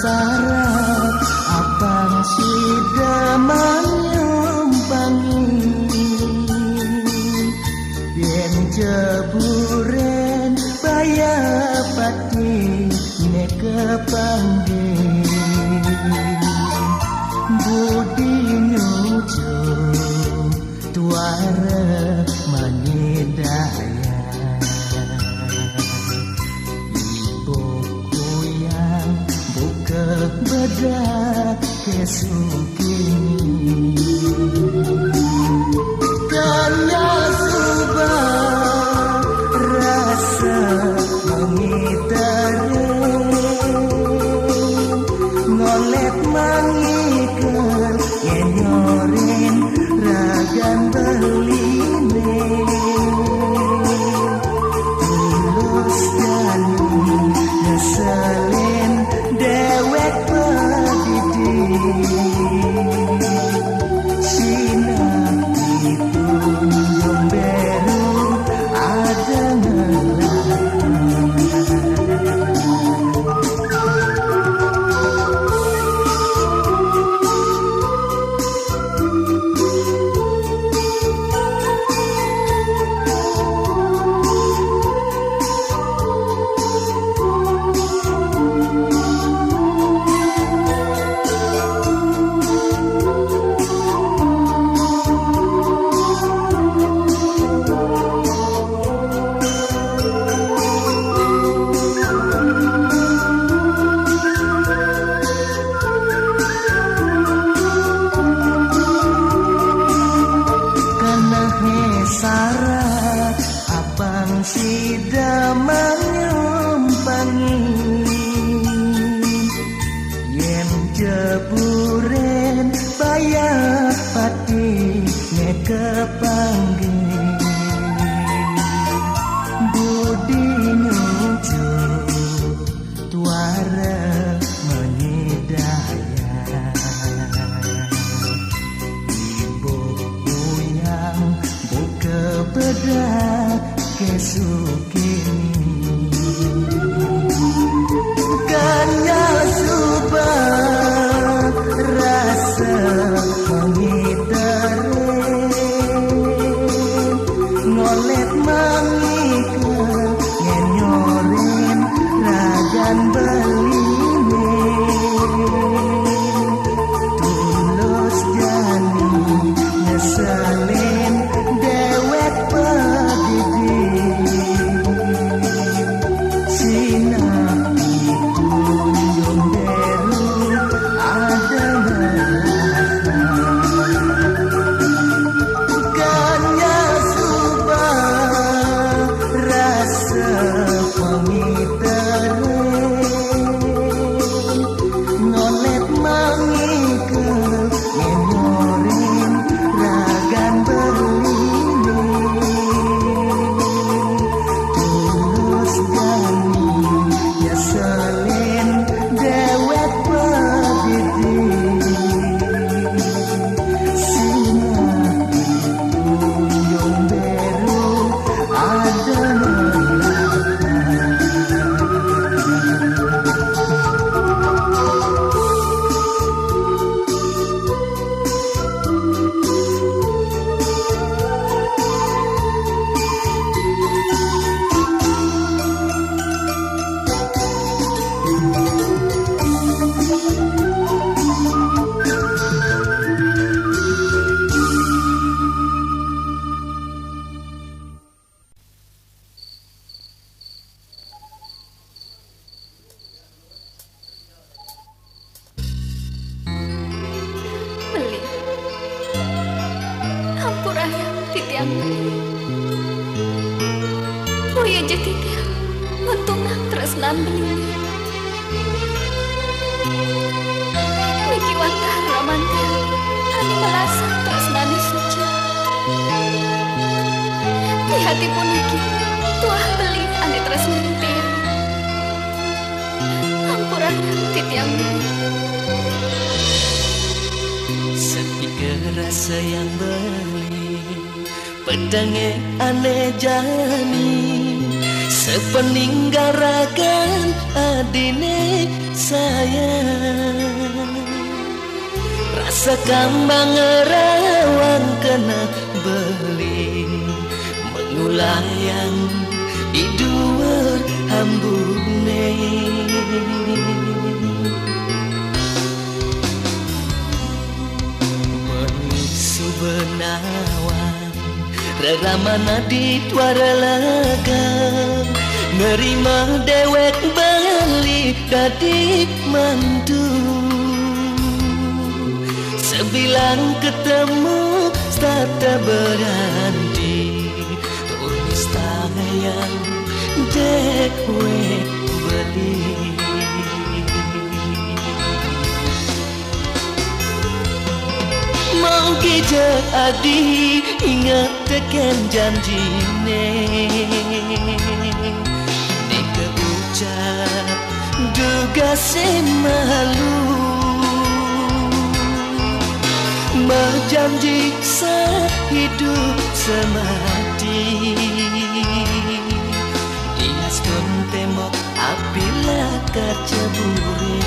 sarap abang sida manyumpangi yen jeburen baya pati ne kepangge budi nyujo tuara manyedaya bedak kesukini kanya subah rasa mengitare ngolek mangikan yenyoren ragan beline tulus jani ngeselin dewek pedidi tidak menyumpangi yen jeburen bayar pati kepanggih budi nyucu tuara menyidaya ibu yang buka bedah kesukini kanya subah rasa mengitare ngolet mangika ngenyoren ragan beline tulus jani ngeselin dewek pedidi sinati kunjung deru ada kanya subah rasa pengitare ngolet mangika ngenyorin ragan beline tulus jani nyeselin dewek pedidi sinati kunjung beru ada beli hampuraya titiang beli buya jetitia untunang tresnan beli Niki wantah ramantia anu melasa tresnani suci di hati pun niki tuah beli ane tresnani tiang hampuraya titiang beli sepi kerasa yang beli pedangnya aneh jani sepeninggarakan adine sayang rasa kambang ngerawan kena beli mengulayang di dua hambune benawan reramana di tuara laga nerima dewek bali dadi mantu sebilang ketemu starta berhenti tulis tangan dewek beli mau kijak adi ingat tekan janjine nika ucap duga semalu berjanji sehidup semati diaskon tembok apabila keceburi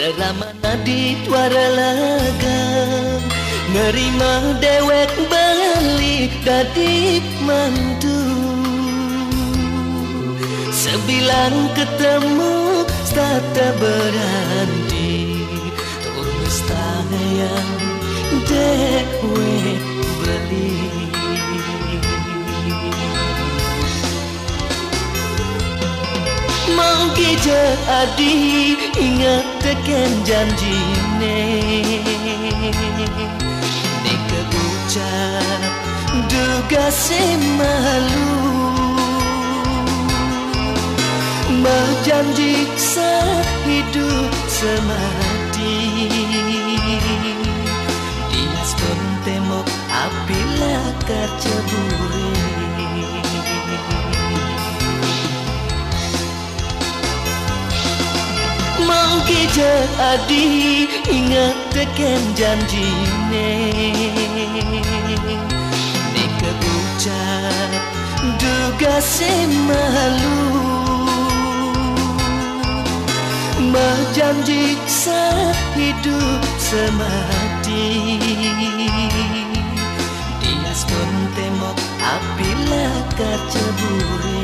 Reramana di tuara laga nerima dewek balik dadi mantu. Sebilang ketemu stata berhenti tulis tayang dewek beli. Mau jadi ingat tekan janjine nika ucap duga semalu berjanji sehidup semati dias tembok apila kacebure. Mau jadi ingat tekan janjine nika ucap duga semalu berjanji sehidup semati dias pun tembok apila kacebure.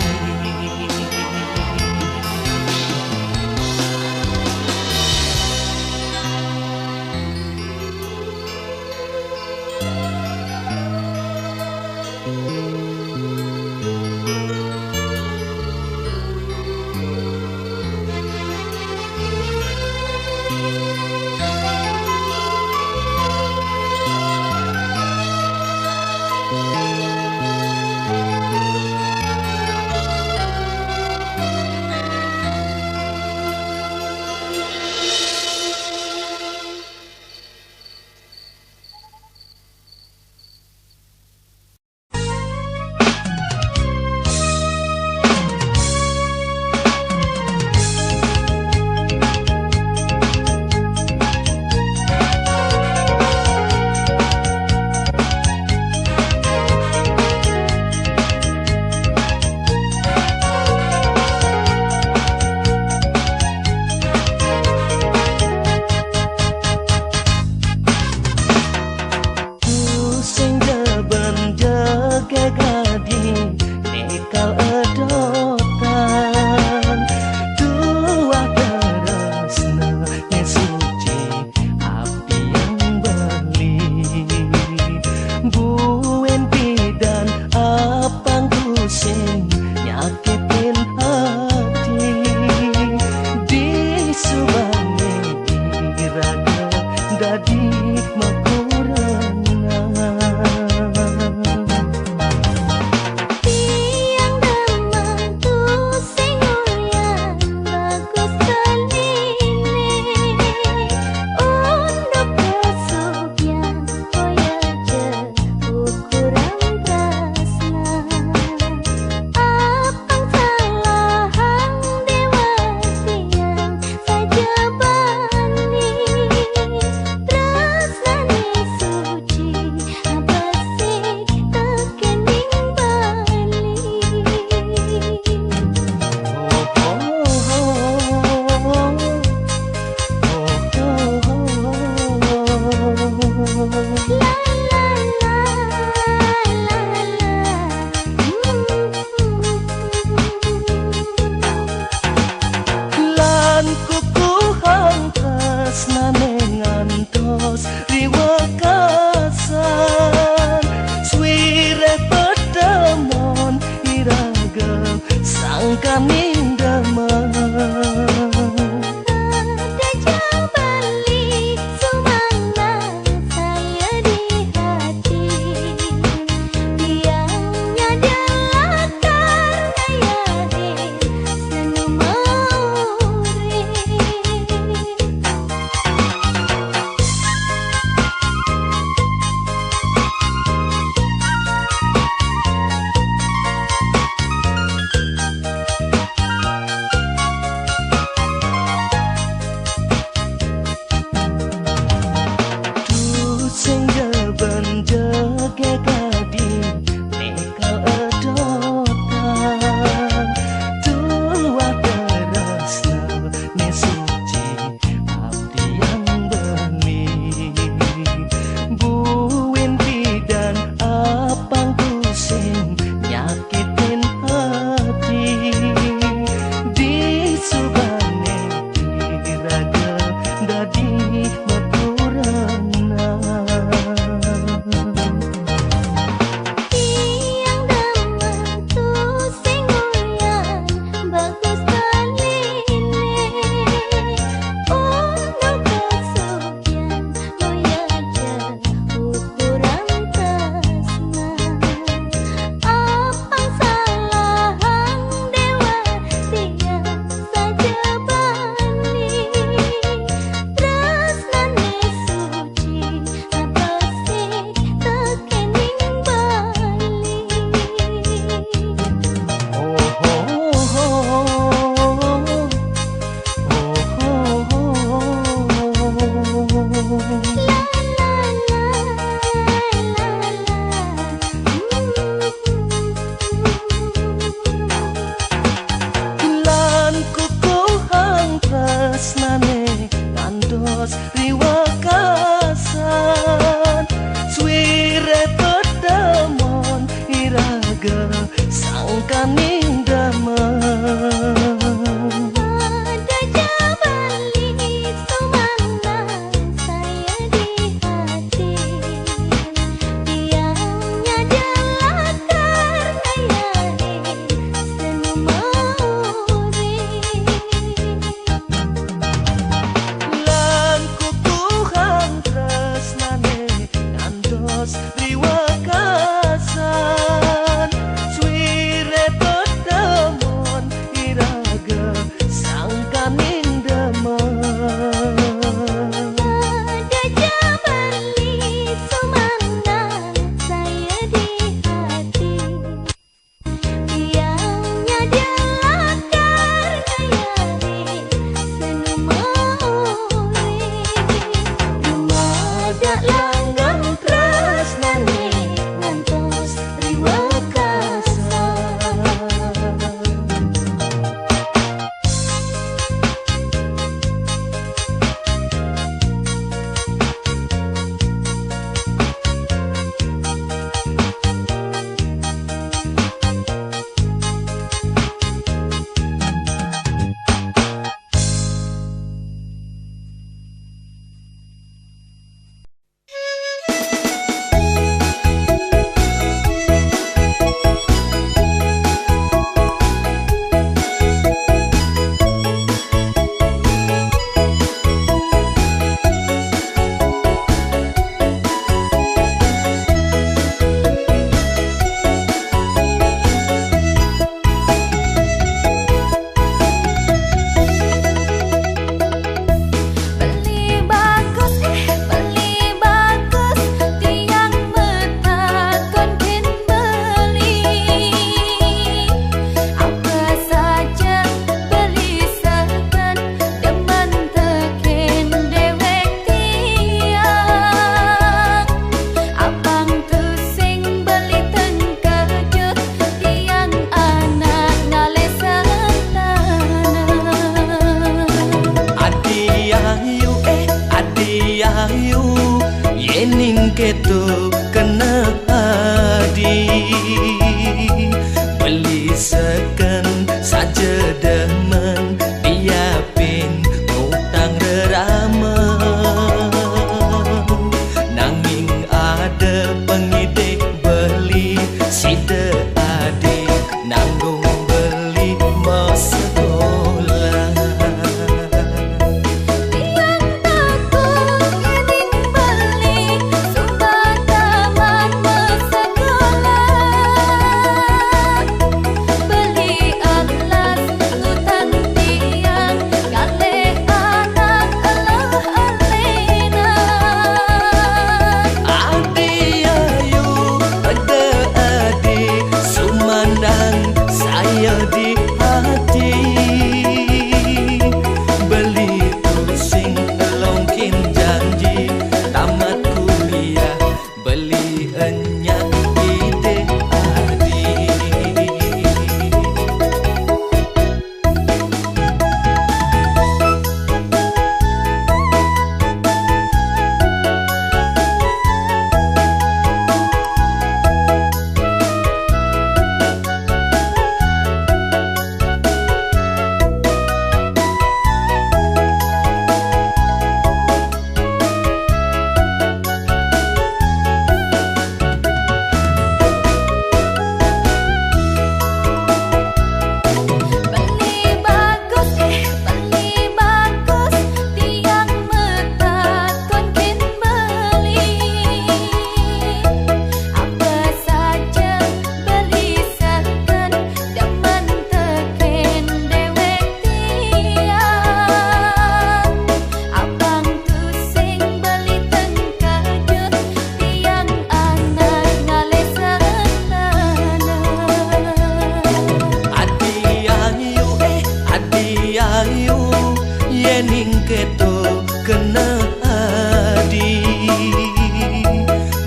Yening keto kena adi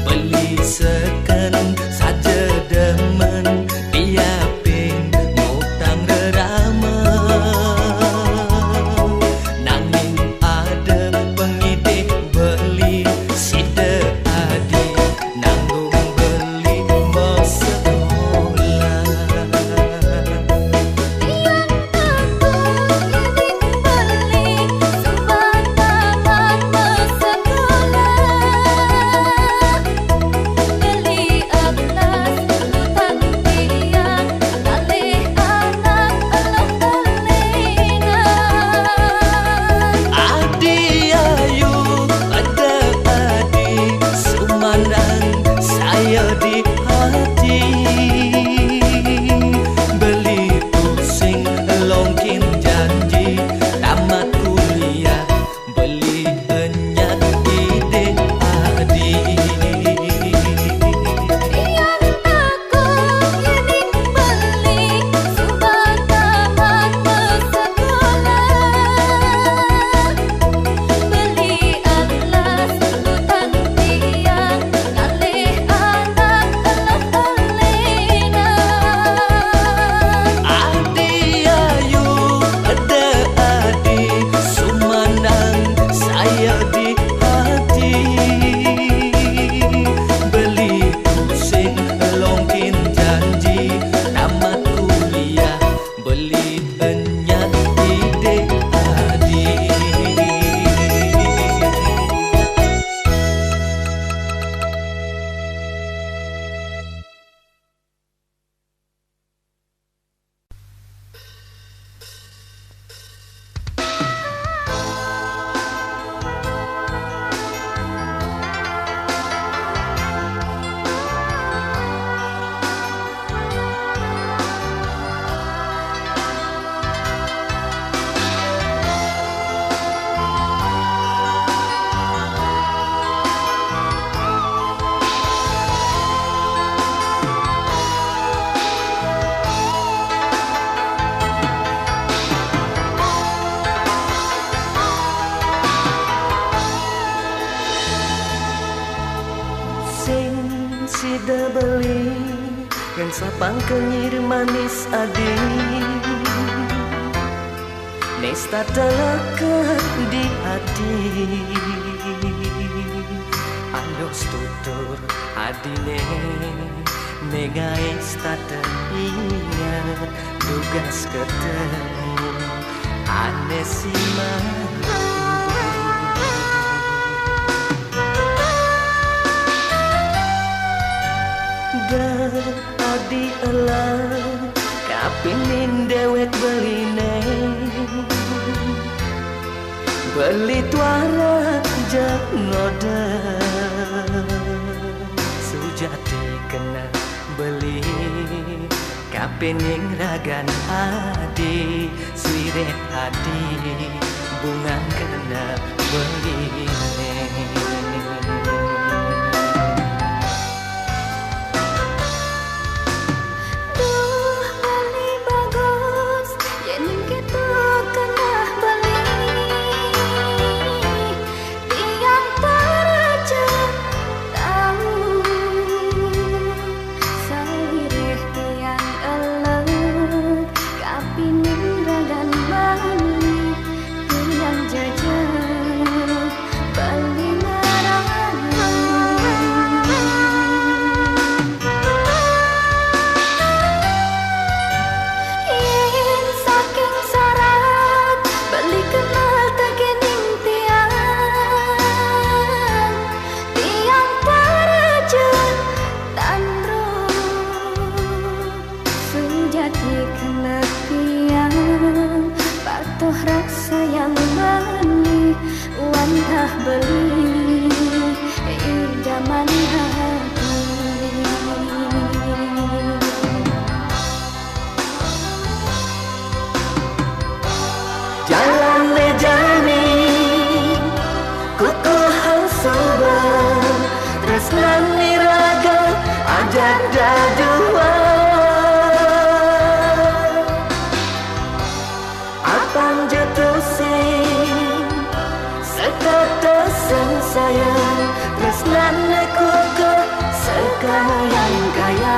beli seken saja demen diapin ngutang rerama nanging ada pengidik beli sida adi nanggung beli mau sekolah. Sida beli yang sapang kenyir manis adi Nesta telekat di hati Andos tutur adine Negais tak teringat Tugas ketemu Anesima Adi elang kapinin dewek beline beli tuara janoda sujati kena beli kapinin ragan adi suire adi bungan kena beline. Rasa yang manis wantah beli idaman hati jalan lejani kuku hausoba tresnan niraga ajak dadua Apang jatuh sing sayang tresnane kuku sekayang kaya.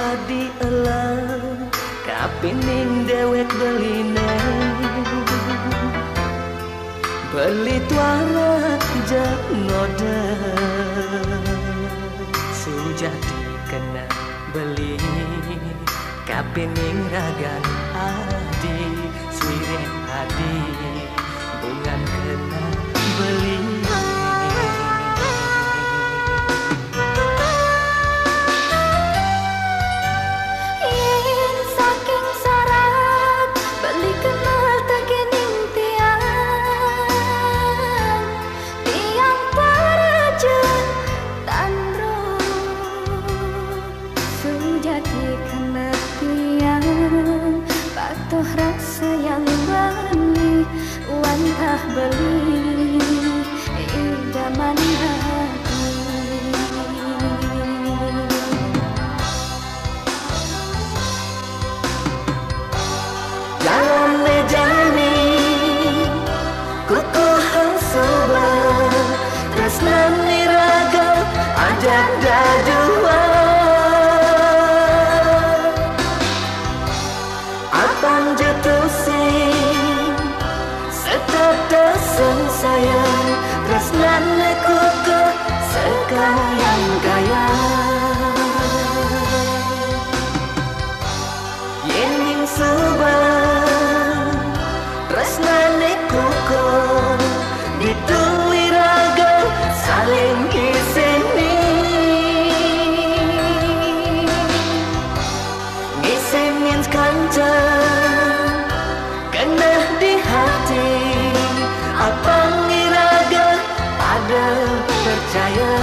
Adi elang kapining dewek beline beli tuara janoda sujati kena beli kapining ragan adi suire adi bungan kena beli. Rasa yang bani wantah beli idaman hati. Jalan lejani kuku hansoba tresnan niraga ajak dadua apang jatuh sing setetesan sayang tresnan kuku sekayang kaya. Yening subang tresnane kuku dituwiraga saling iseni ngisengin kancang kena di hati apang iraga ada percaya.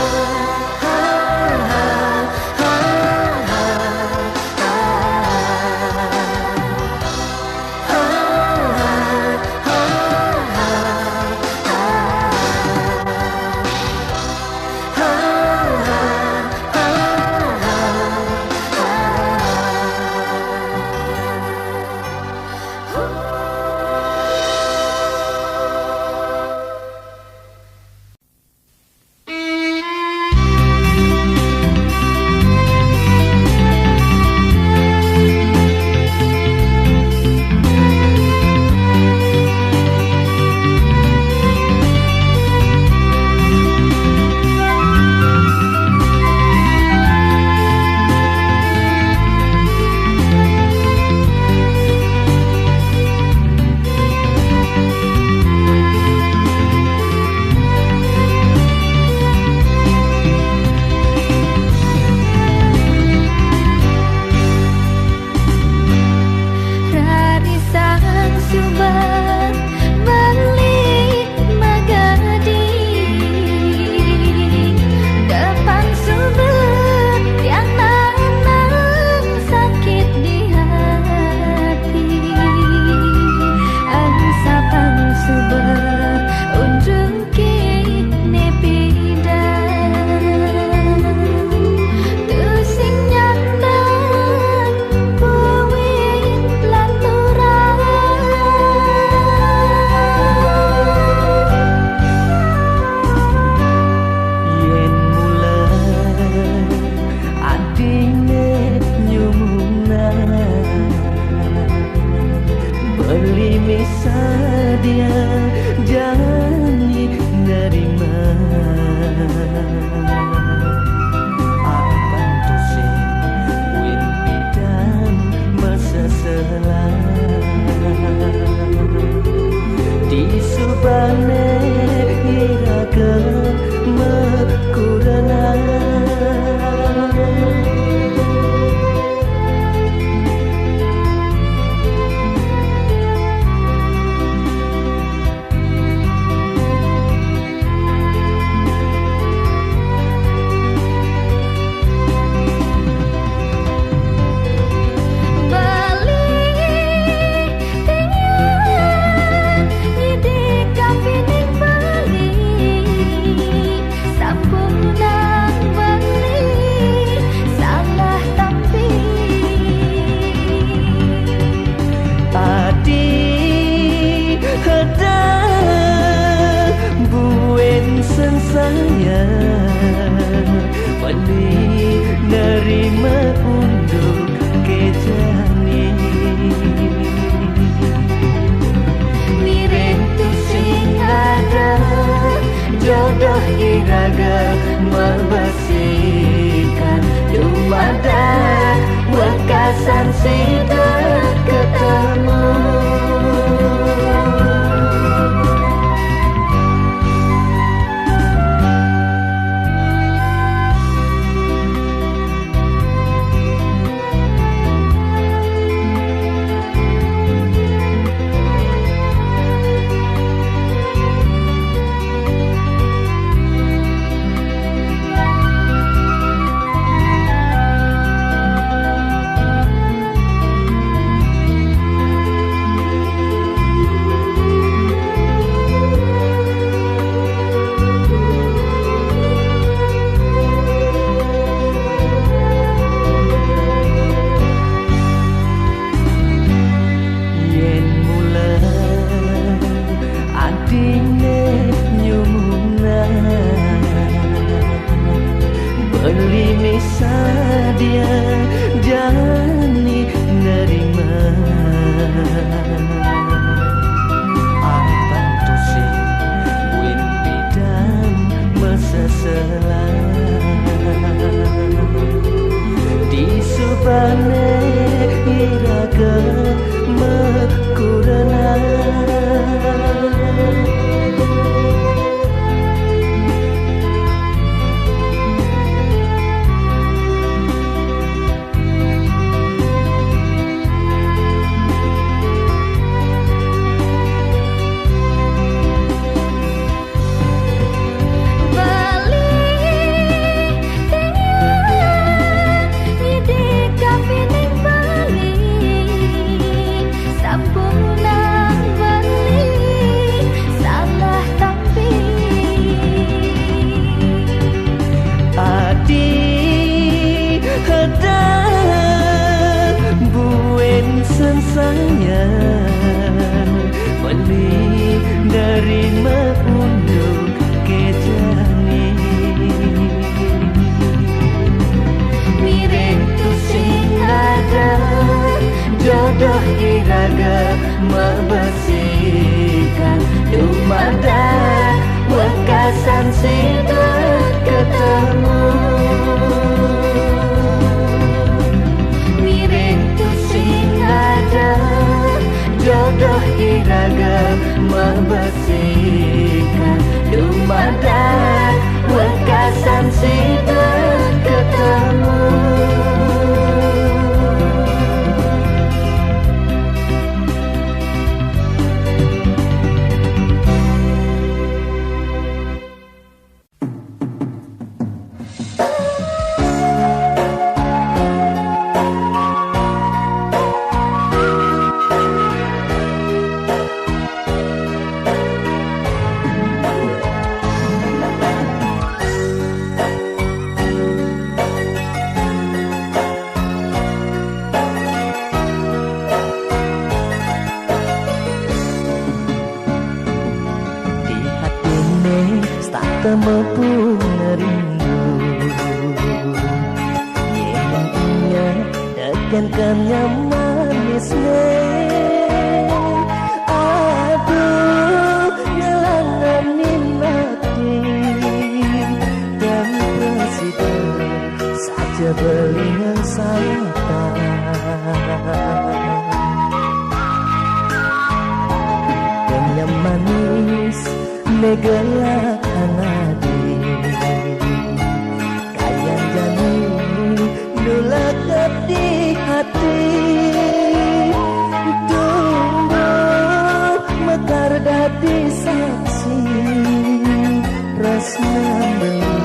kejani mirip tu sing ada jodoh iraga membersihkan dumadan wekasan sida ketemu dia jani nerima abang tu sing win bidang meseselan di subane iraga mekurana beli dari mengunduk kejani mirip tu sing ada jodoh iraga membersihkan dumadan wekasan sida ketemu mirip tu sing ada jodoh iraga membersihkan dumadan wekasan sida ketemu mampu merindu yang ingat tekankannya manisnya aduh ngelanganin hati dan presiden saja belingan sapa kenyam manis negelak anadi kayang jani nulakat di hati tumbuh mekar dadi saksi resna beli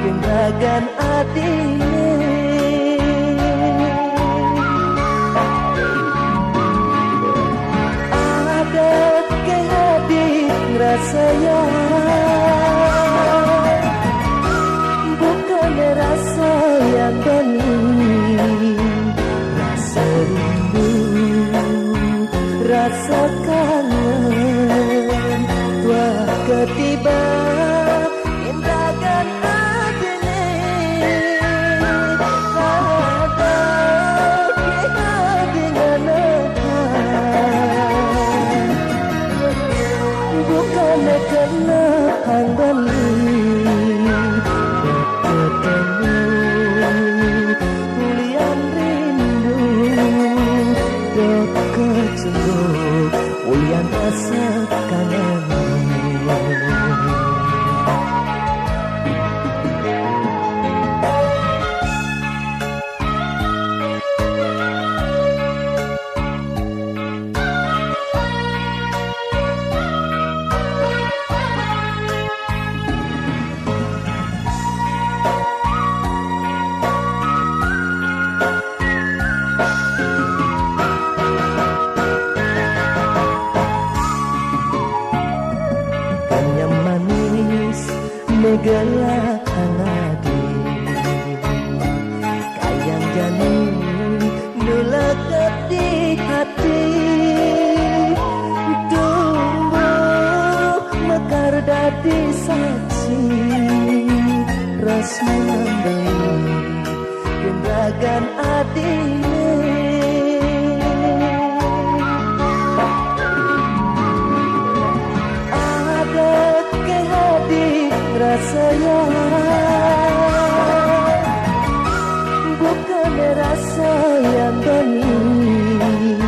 kendagan adine ada kehadir rasanya bukan rasa yang bening rasa rindu rasa kangen tua ketiba indagan adine gelak hangadi kayang jani nulakat di hati tumbuh mekar dadi saksi resmi membeli gendragan adine ada kehadi rasanya bukan rasa yang bening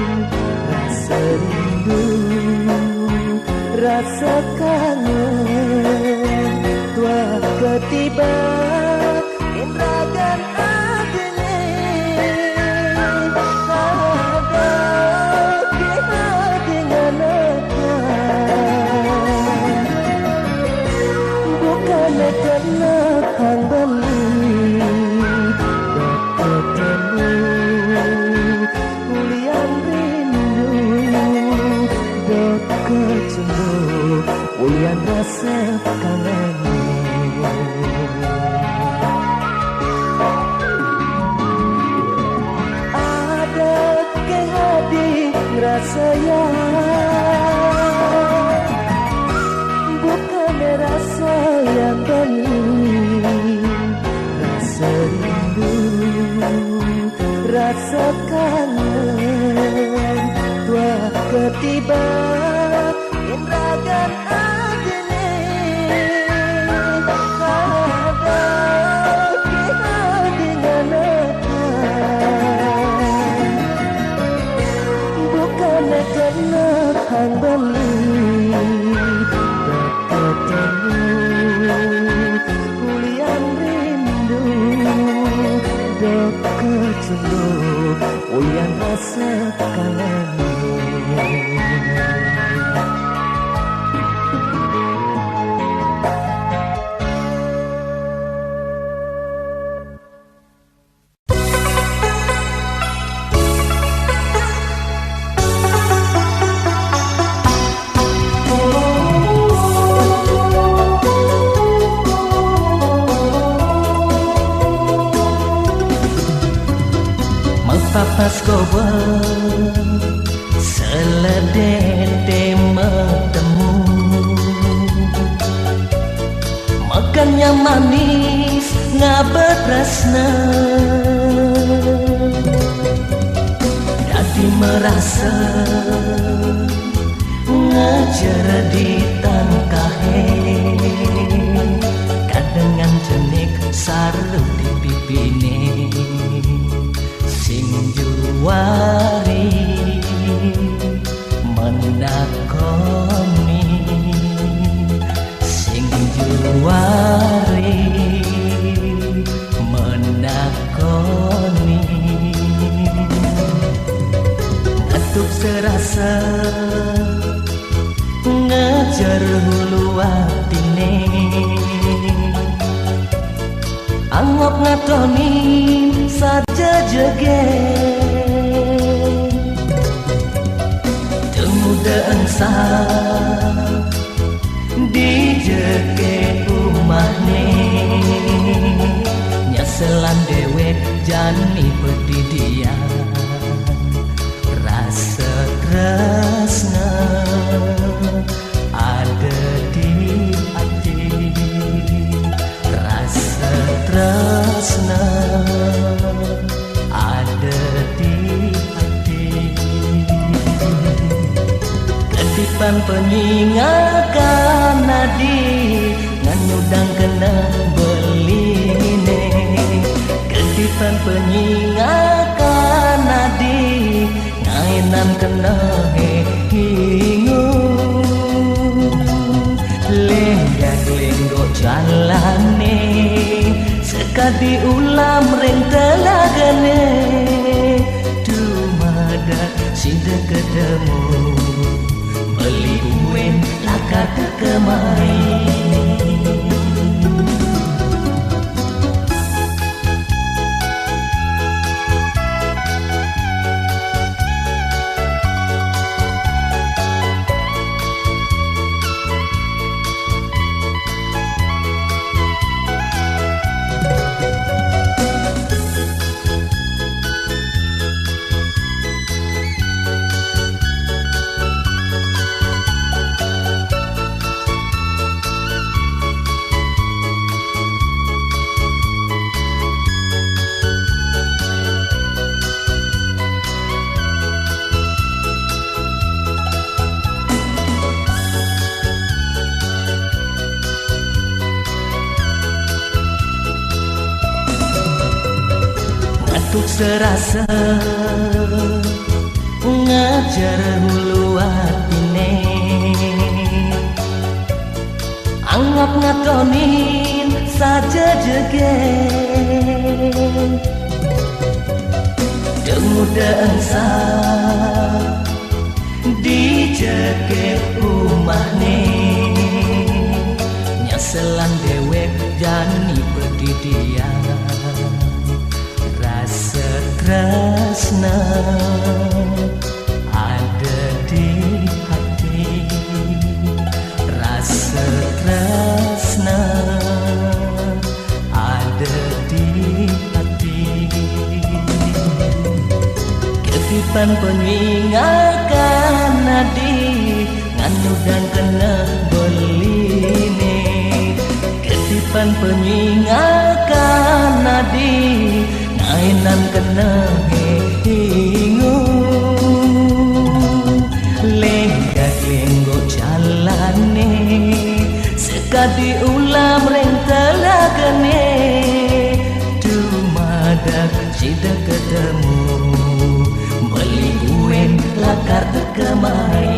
rasa rindu rasa kangen tua ketiba indragan adine ada dia dengan bukan karena hang beli ketemu ulian rindu dok kecembu ulian rasa kangen ada kehadi rasanya bukan rasa yang bening rasa rindu rasa kangen tua ketiba indragan adine ada kita dengan bukan karena hang beli ulian rindu dok kecelu ulian rasa kangen papas gober seledete metemu makannya manis ngabet rasna dadi merasa ngajar di tangkahe kadengan jenik saru di pipine sing juwari menakoni sing juwari menakoni ngetuk serasa ngejar hulu atine anggap ngatoni saja jege temudaan sah di jege umahne nyaselan dewek jani pedidian rasa tresna ada di hati rasa tresna ada di hati ketipan penyingakan nadi nganyudang kena beline ketipan penyingakan nadi ngainan kena hingu lenggak-lenggok jalane sekadi ulam ring telagane dumada sida ketemu beli uen lakat kemari Satu serasa ngajar hulu hatine, anggap ngatonin saja jegen. Demudahan sa dijege rumahne, nyaselan dewek jani pedidian. Rasa tresna ada di hati, rasa tresna ada di hati. Ketipan penyingakan nadi nganu dan kena beline. Ketipan penyingakan nadi ainan kena hingu, lenggak lenggo jalane sekadi ulam reng telagane. Dumadak sida ketemu beli uen lakar kemai.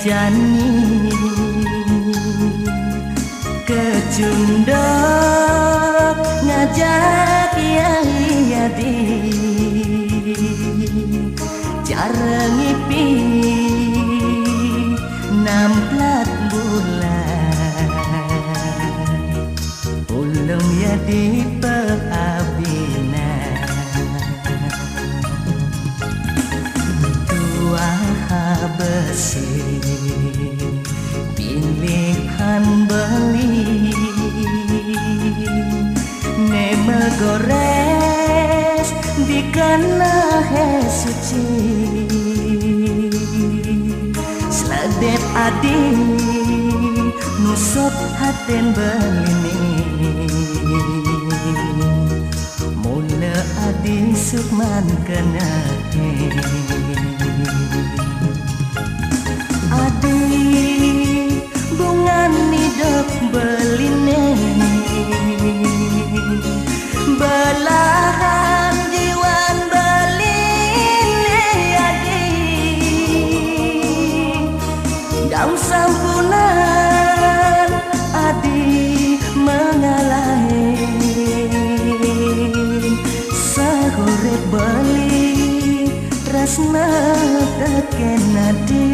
Jani kecundok ngajak yang yadi cara ngipi namplat bulan ulung yadi peabina tua besi pilihan beli nema gores di kana suci sladet adi nusop haten belini mula adi sukman kena adi bunga nidok beline belahan jiwan beline adi daun sampunan adi mengalahin sagorek beli tresna teken adi.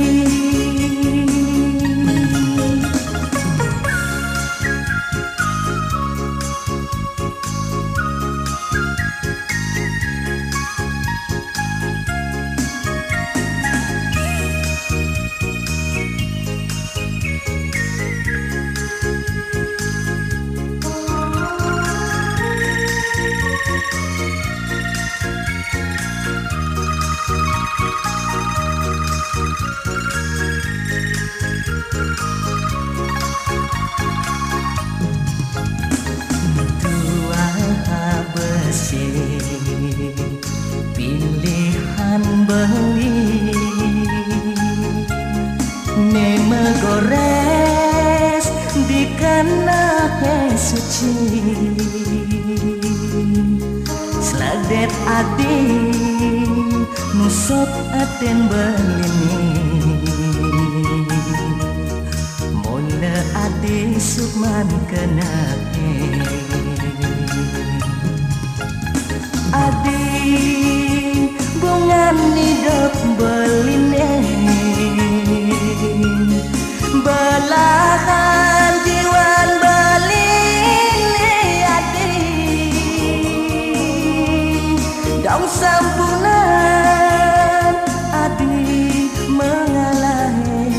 Pilihan beli nema gores di kana suci sladet adi nusop aten belini mula adi sukman kena adi bunga nidok beline belahan jiwan beline adi daun sampunan adi mengalahin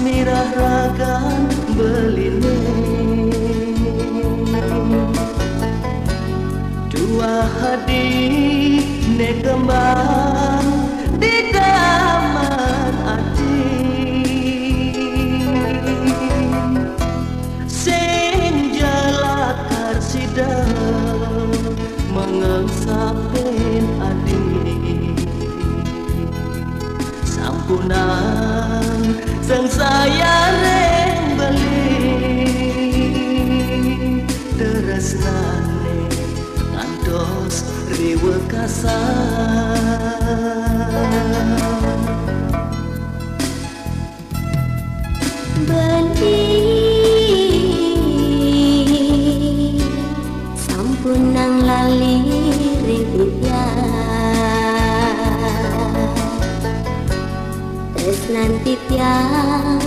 mirah ragan beline dua hadi ne kembang di daman ati sing jalakar sidang mengengsapin adi sampunan sang saya reng beli teresnane ngantos riwe beli sampun nang lali ributnya terus nanti tiang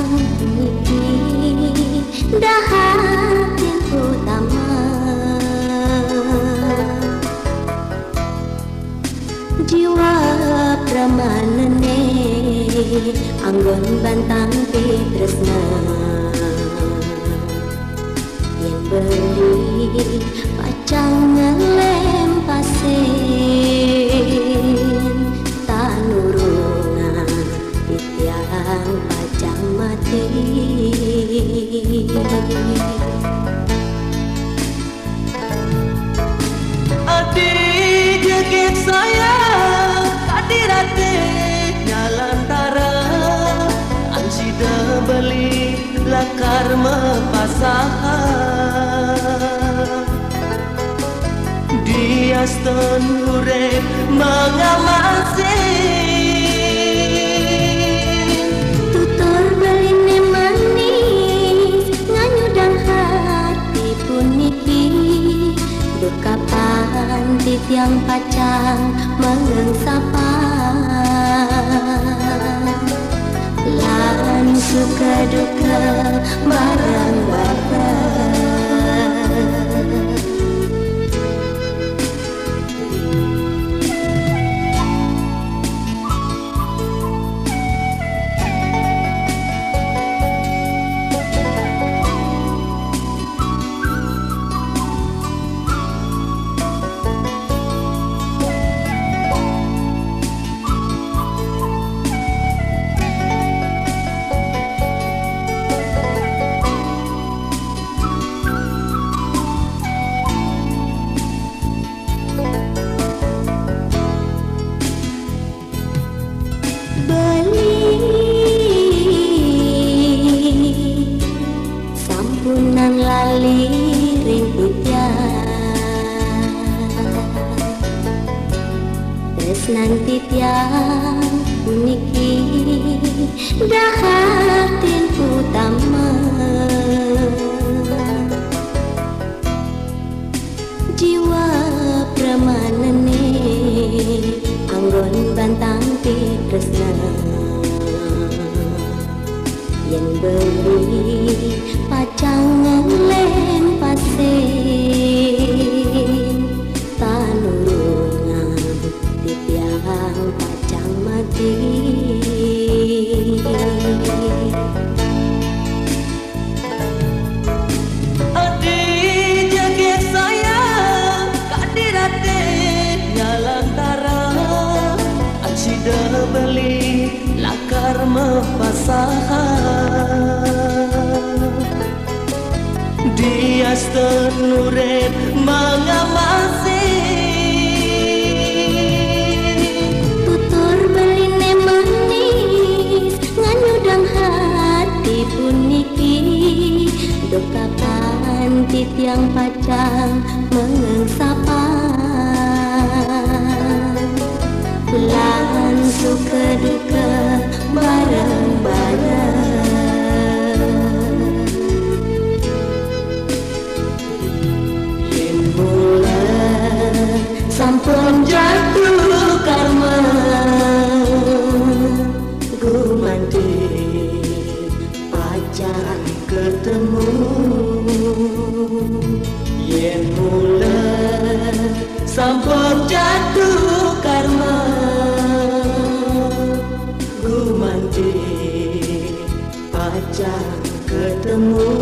niki dahat yang utama jiwa pramanane anggon bantang tresna yang beli pacang ngelem pasen tanurungan titiang pacang mati adik jegit saya kadirate nyalantara ansida beli lakar mepasahan dia stonurep mengamasi tutur beline manis nganyudang hati puniki dekapan titiang pacang mengengsapan lan suka duka bareng-bareng sampunan lali ringkutnya terus nanti tiang puniki dahatin utama jiwa pramanane anggon bantang tresna yang beli pacangan lem pasen tanurungan titiang pacang mati adik jegit saya kadirate nyalantara ansida beli lakar mepasahan dia senuret mengamasi tutur beline manis nganyudang hati puniki dokapan titiang pacang mengengsapan lan suka duka bareng-bareng yen bulan sampun jatuh karma gumanti pacar ketemu yen bulan sampun jatuh karma gumanti ajak ketemu.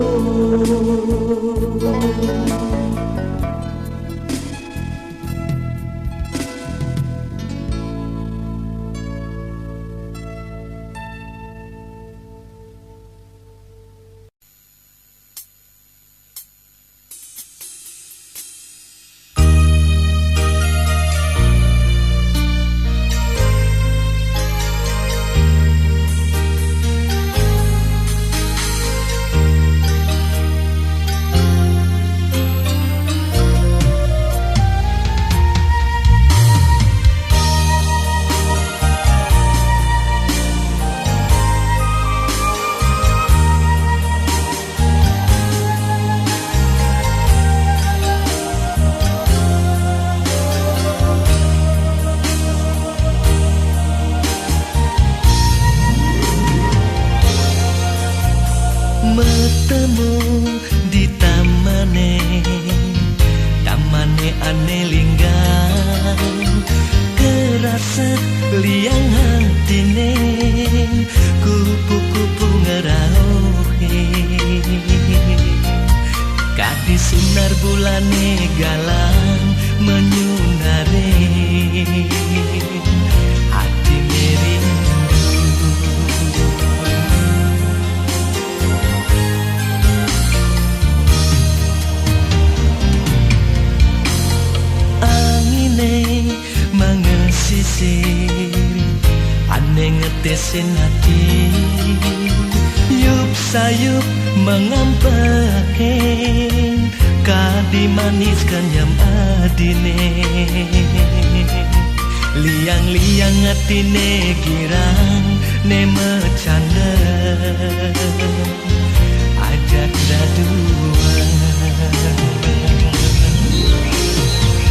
Bertemu di tamane ane linggang, kerasa liang hatine kupu-kupu ngerauhe. Kadi sinar bulane galang menyunare hati merindu. Mengesisir ane ngetesin hati, yup sayup mengampahin kadi manis kanyam adine. Liang-liang hatine girang ne mecanda ajak dadua.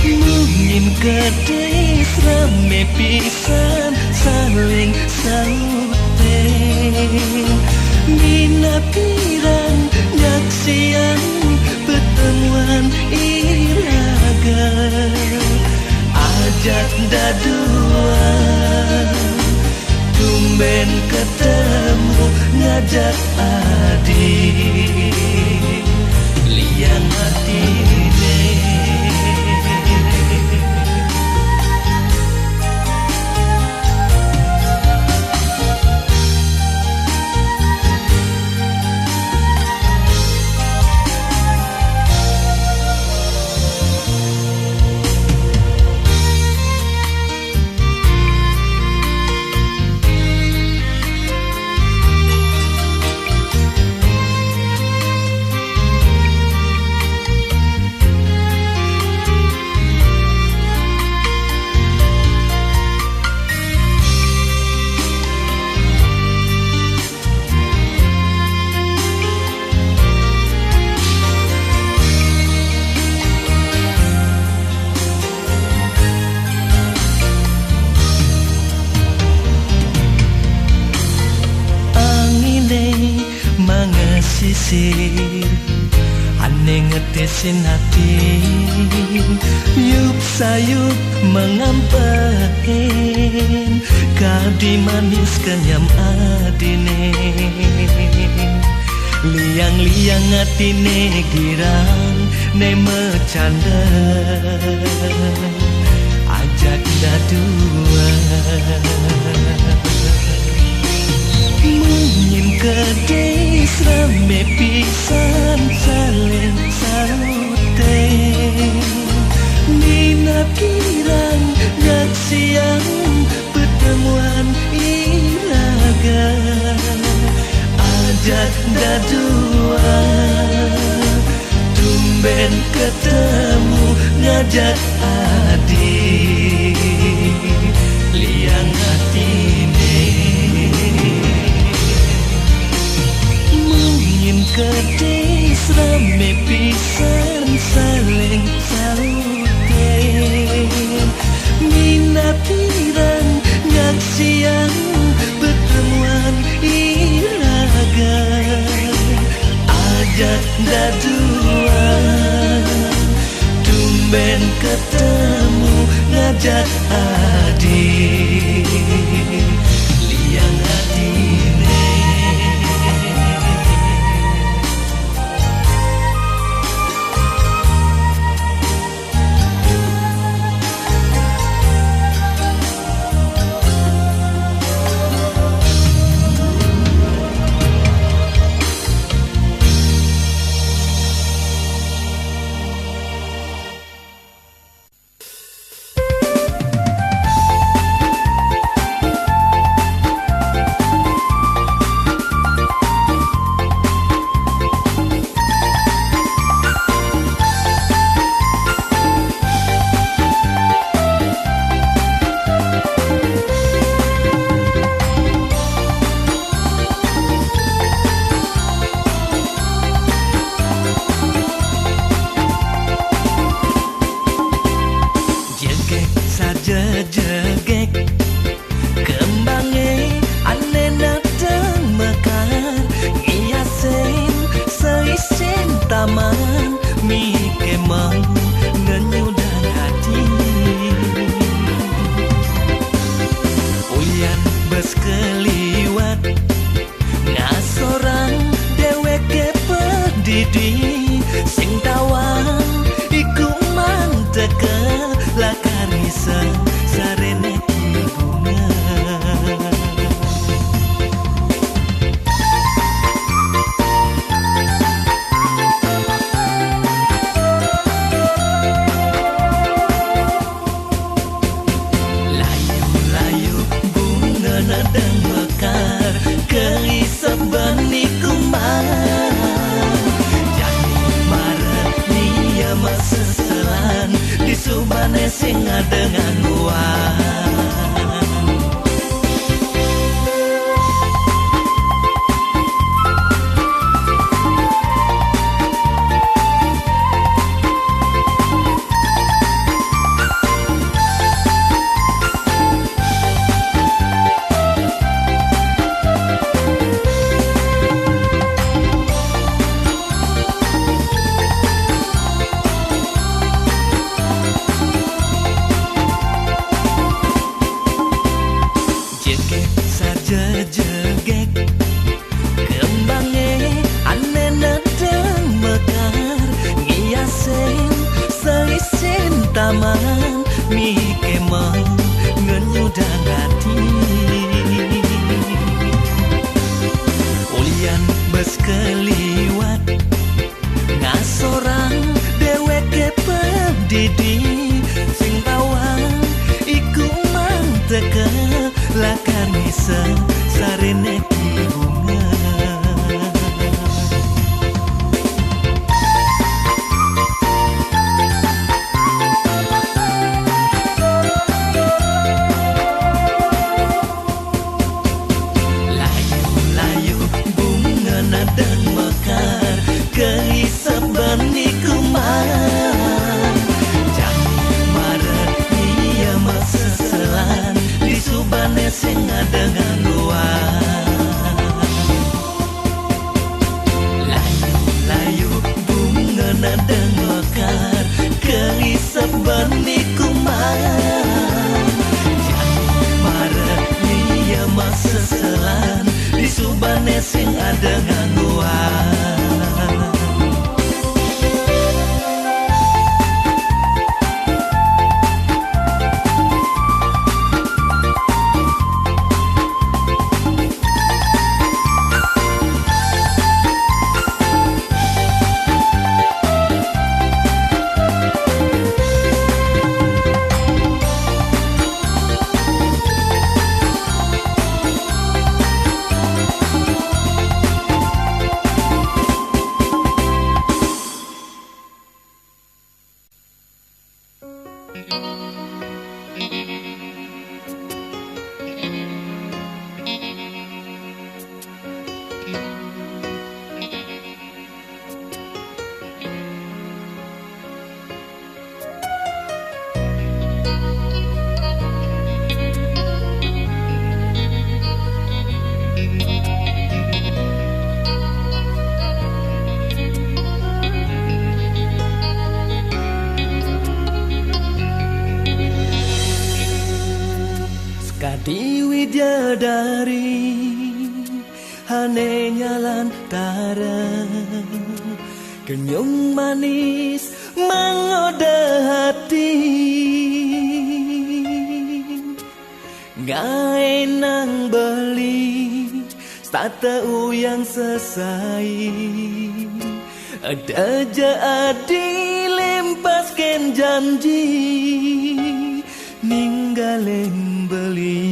Mungkin kedis rame pisan saling sauteng, dina pirang jak siang pertemuan iraga ajak dadua. Tumben ketemu ngajak adik liang hatine. Mengesisir ane ngetesin hati, yup sayup mengampahin kadi manis kenyam adine. Liang-liang hatine girang ne mecanda ajak dadua. Mungkin kedis rame pisan saling sauteng, dina kirang jak siang pertemuan iraga ajak dadua. Tumben ketemu ngajak adik liang hatine. Kedis rame pisan saling sauteng, mina pirang jak siang pertemuan iraga ajak dadua. Tumben ketemu ngajak adik liang hatine. taman mi kemang ngenyudan hati uyan bes keliwat ngasorang dewek ke pedidi sing tawang iku manteke lakarisa sarene bunga layu-layu bunga nadang mekar keisap bani kumar seselan di subane sing dengan uang jegek kembangnya aneh nadang mekar ngiasin seisin taman mi kemang ngenyudang hati ulian bes keliwat ngasorang dewek ke pedidi sing tawang iku manteke lakar nisa sarene bunga layu-layu bunga nadang mekar keisap bani kumar jangan marah dia seselan di subane sing dengan luar layu-layu bunga nadang mekar keisap bani kumar jangan marah dia seselan di subane sing dengan luar Di widadari hanenya lantara kenyung manis menggoda hati ngai nang beli stata uyang sesai ada jadi lempaskan janji ninggalin beli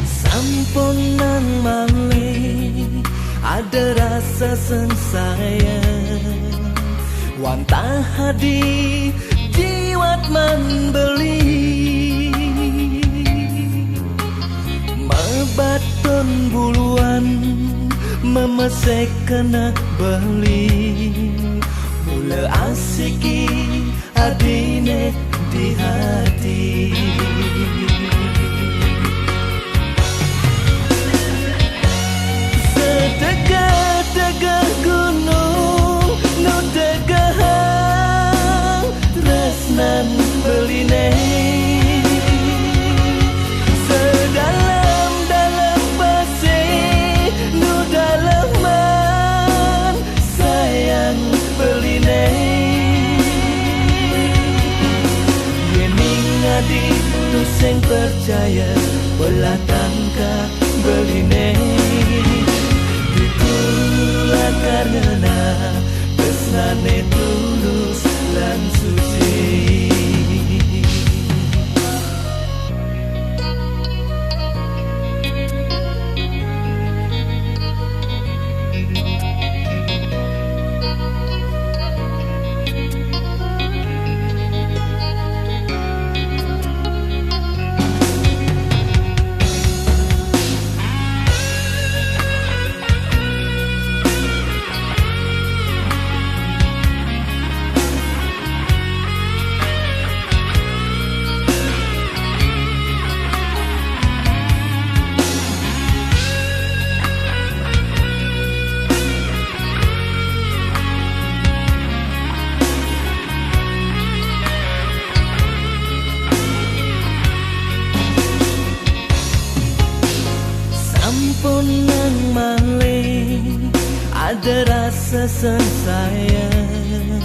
sampun nang mangle ada rasa sengsayang wantah hadi jiwat man beli mebaton buluan mesek kena beli mula asiki adine di hati. Setegah-tegah gunung nu tegah tresnan beline sedalam-dalam pasir nu dalaman sayang beline yening adi tu sing percaya belah tangka beline itulah karena tresnane tulus lan suci. Sampun nang maling ada rasa sayang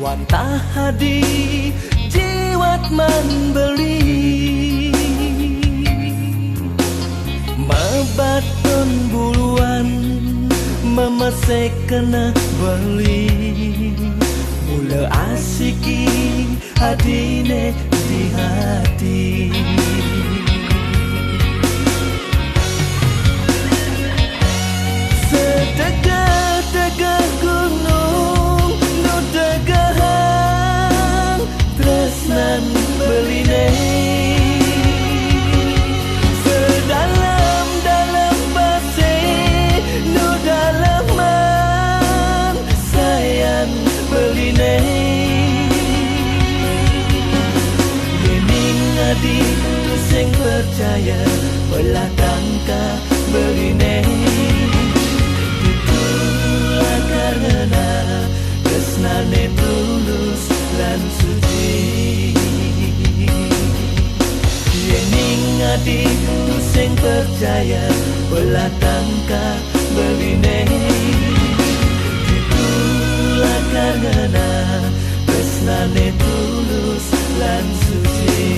wantah hadi jiwat man beli mabaton buluan memesek kena beli mula asiki hadine di hati. Tegah-tegah gunung nu tegahan tresnan beline sedalam-dalam pasir nu dalaman sayang beline yening adi tu sing percaya belah tangka beline karena tresnane tulus lan suci yening adi tu sing percaya belah tangka beline itulah karena tresnane tulus lan suci.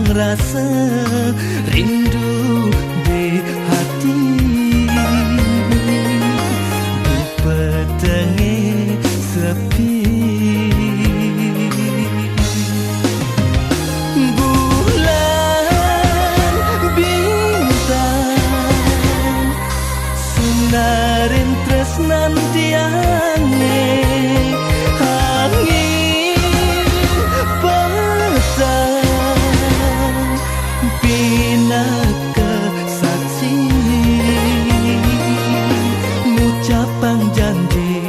Rasa rindu di hati petenge tiange angin petang pinaka saksi ngucapan janji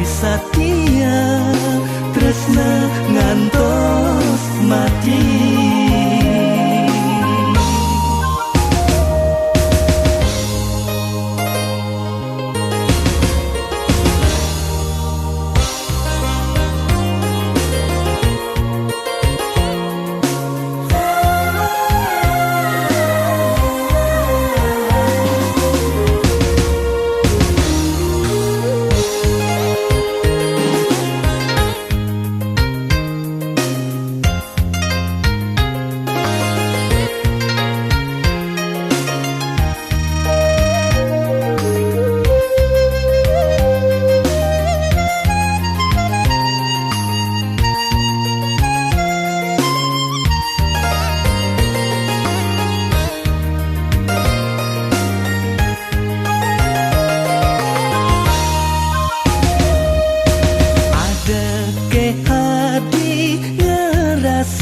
setia tresna ngantos mati.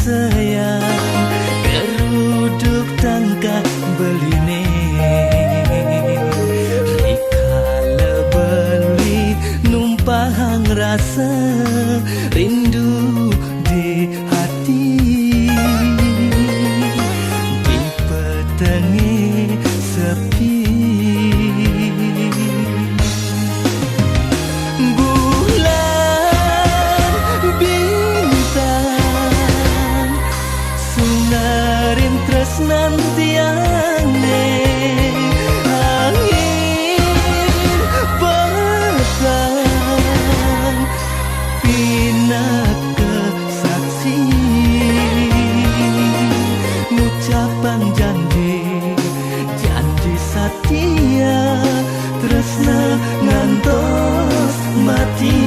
Sayang keruduk tangka beline rikala beli numpang rasa rindu di hati di petengi sepi nantiane angin petang pinaka saksi ngucapan janji setia tresna ngantos mati.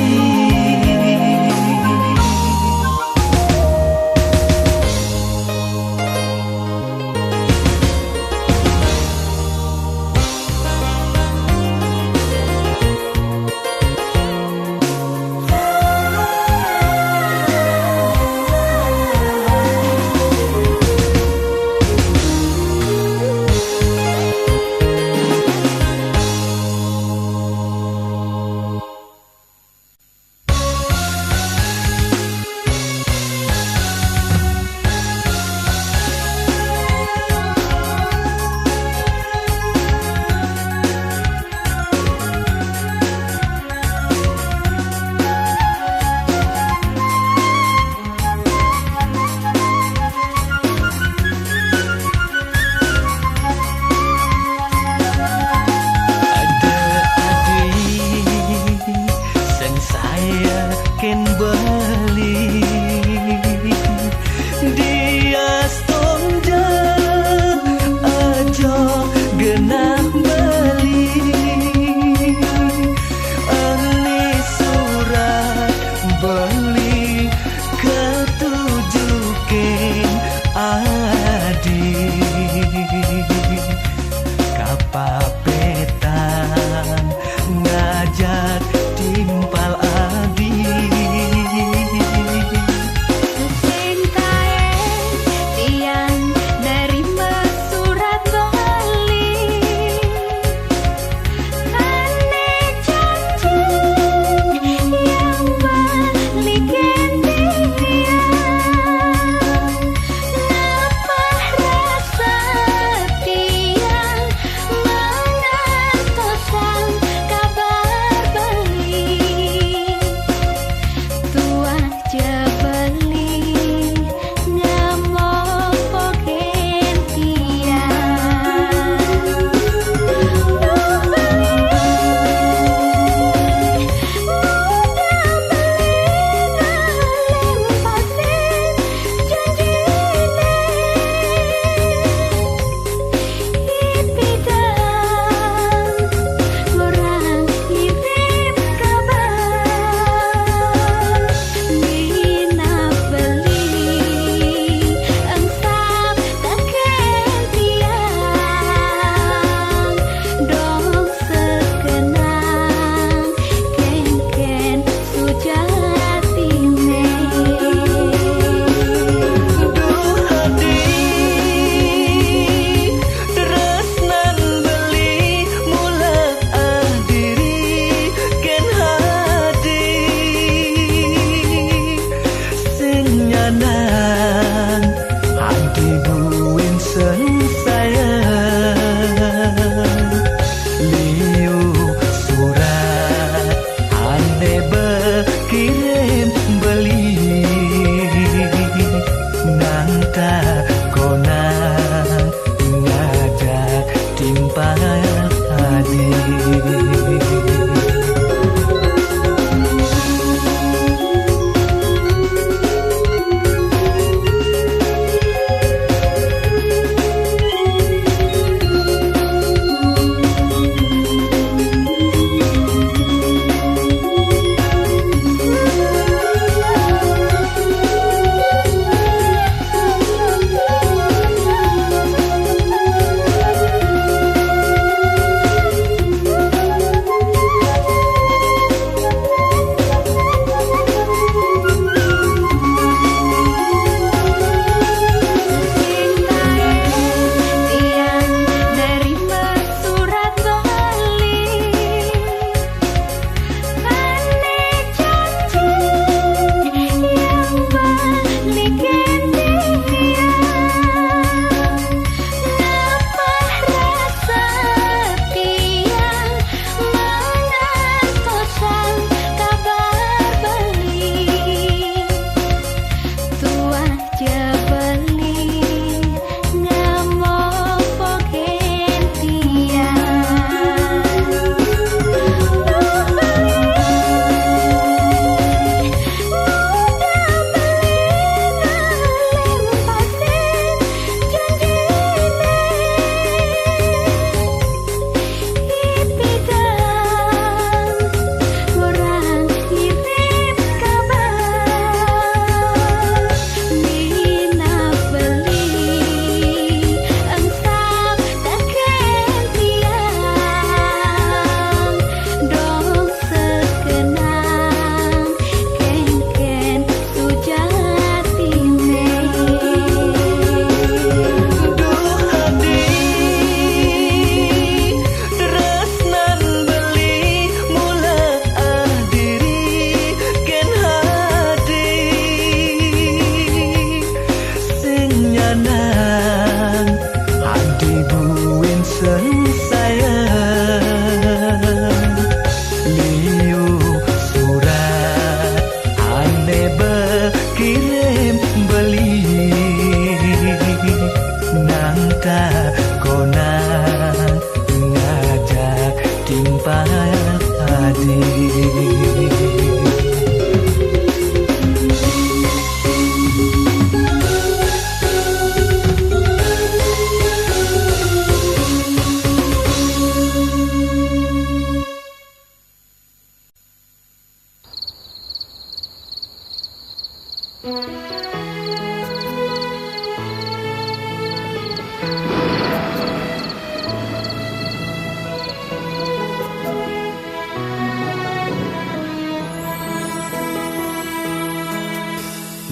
Ken bali dia stonja aja genah beli ahli surat beli ketujukin adi kapapetan ngajak timpal adi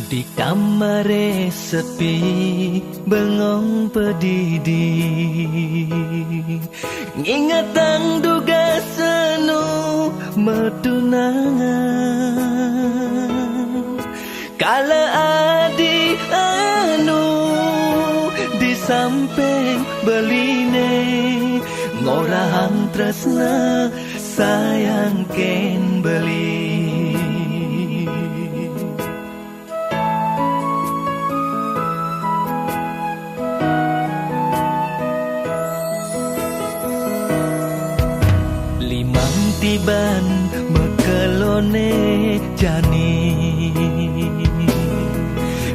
Di kamar sepi bengong pedidi, ngingatang duga senu medunangan. Kala adi anu di samping beline, ngorahang tresna sayang ken beli. Tiban mekelone jani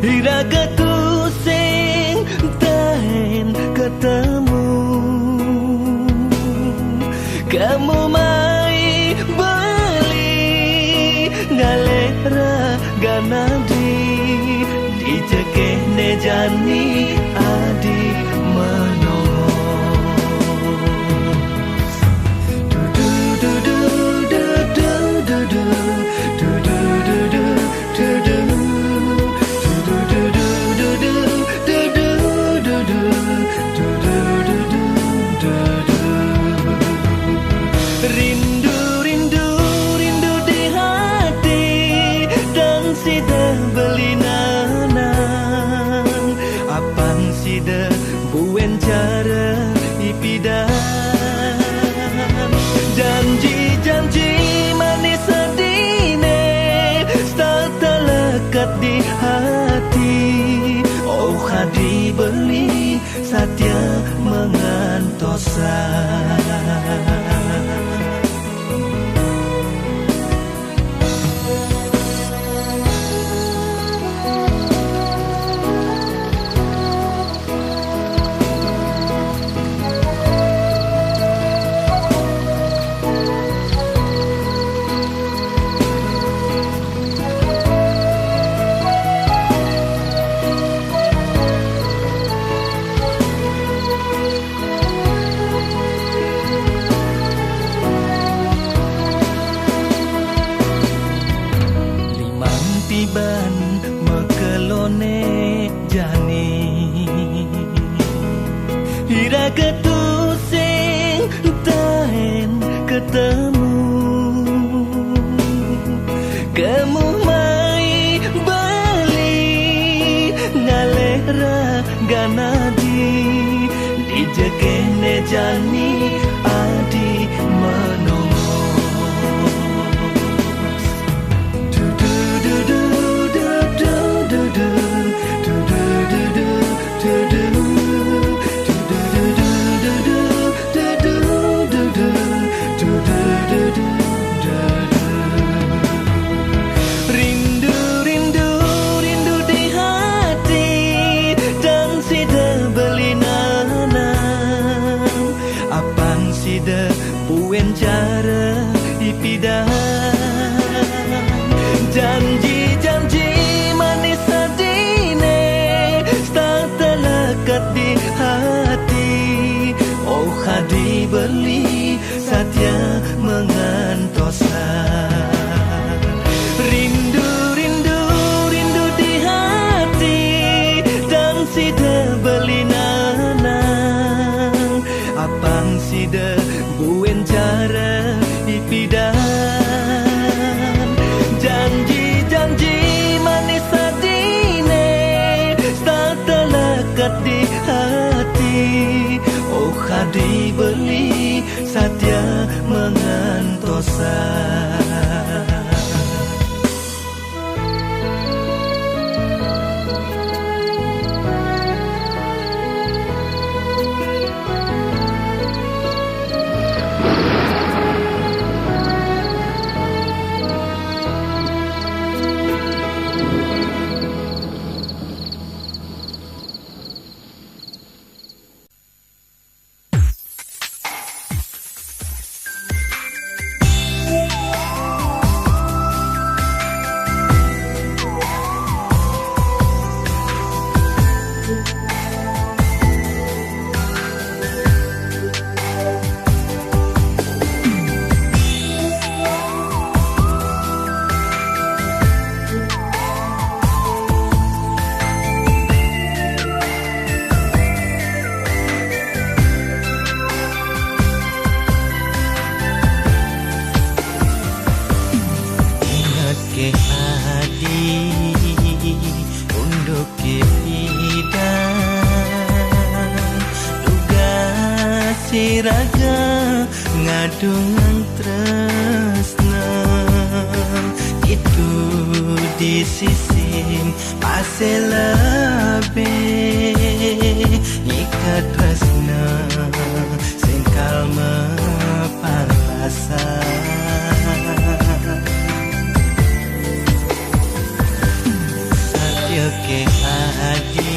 ira ketusing tahen ketemu kamu mai beli galera ganadi dijekene jani adi di hati, oh hadi beli satya mengantosan. Tiban mekelone jani ira ketusing tahen ketemu kamu mai beli ngalera ganadi dijekene jani adi menunggu. Cara ipidan janji-janji manis adine tak terlekat di hati, oh hadi beli satya mengantosan. Rindu di hati dan sida beli nanang apang sida buen cara ipidan janji-janji manis adine tak terlekat di hati, oh hadi beli satya mengantosan. ke hadi untuk ke bidang duga siraga ngadungan tresna itu di sisi masih lebih ikat tresna singkal mepalasa satya ke hadi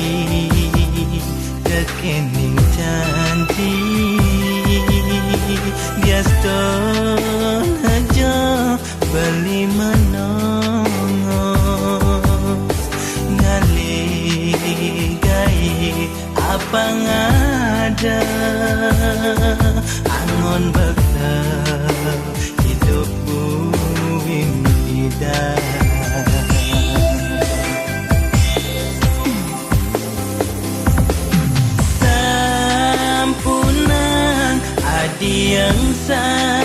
kekening janji bias don aja beli menongos ngali gai apa ngada angon bekta hidupku indah yang sah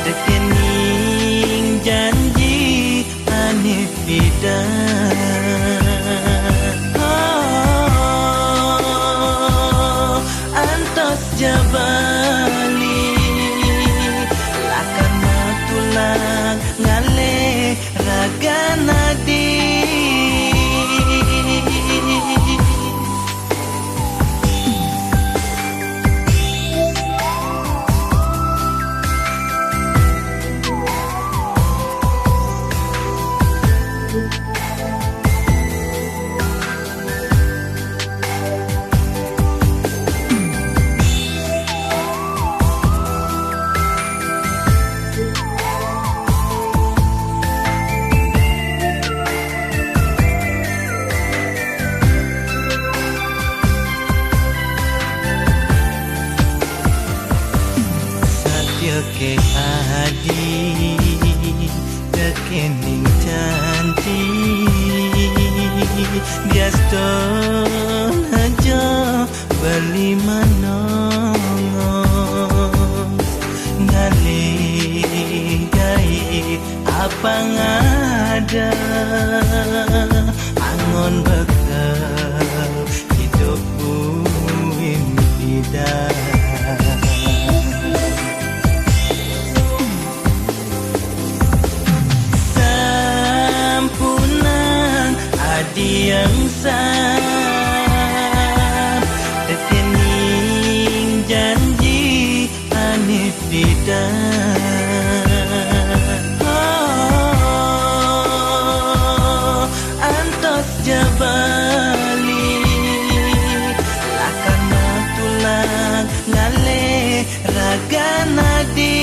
rekening janji aneh bidan antos jabali lakan matulang ngale raga nadi ke hadi kekening janji bias don aja beli menongos ngali gai apa ngada angon bekal hidupku indah yang sah rekening janji aneh bidan antos jabali lakan matulang ngale raga nadi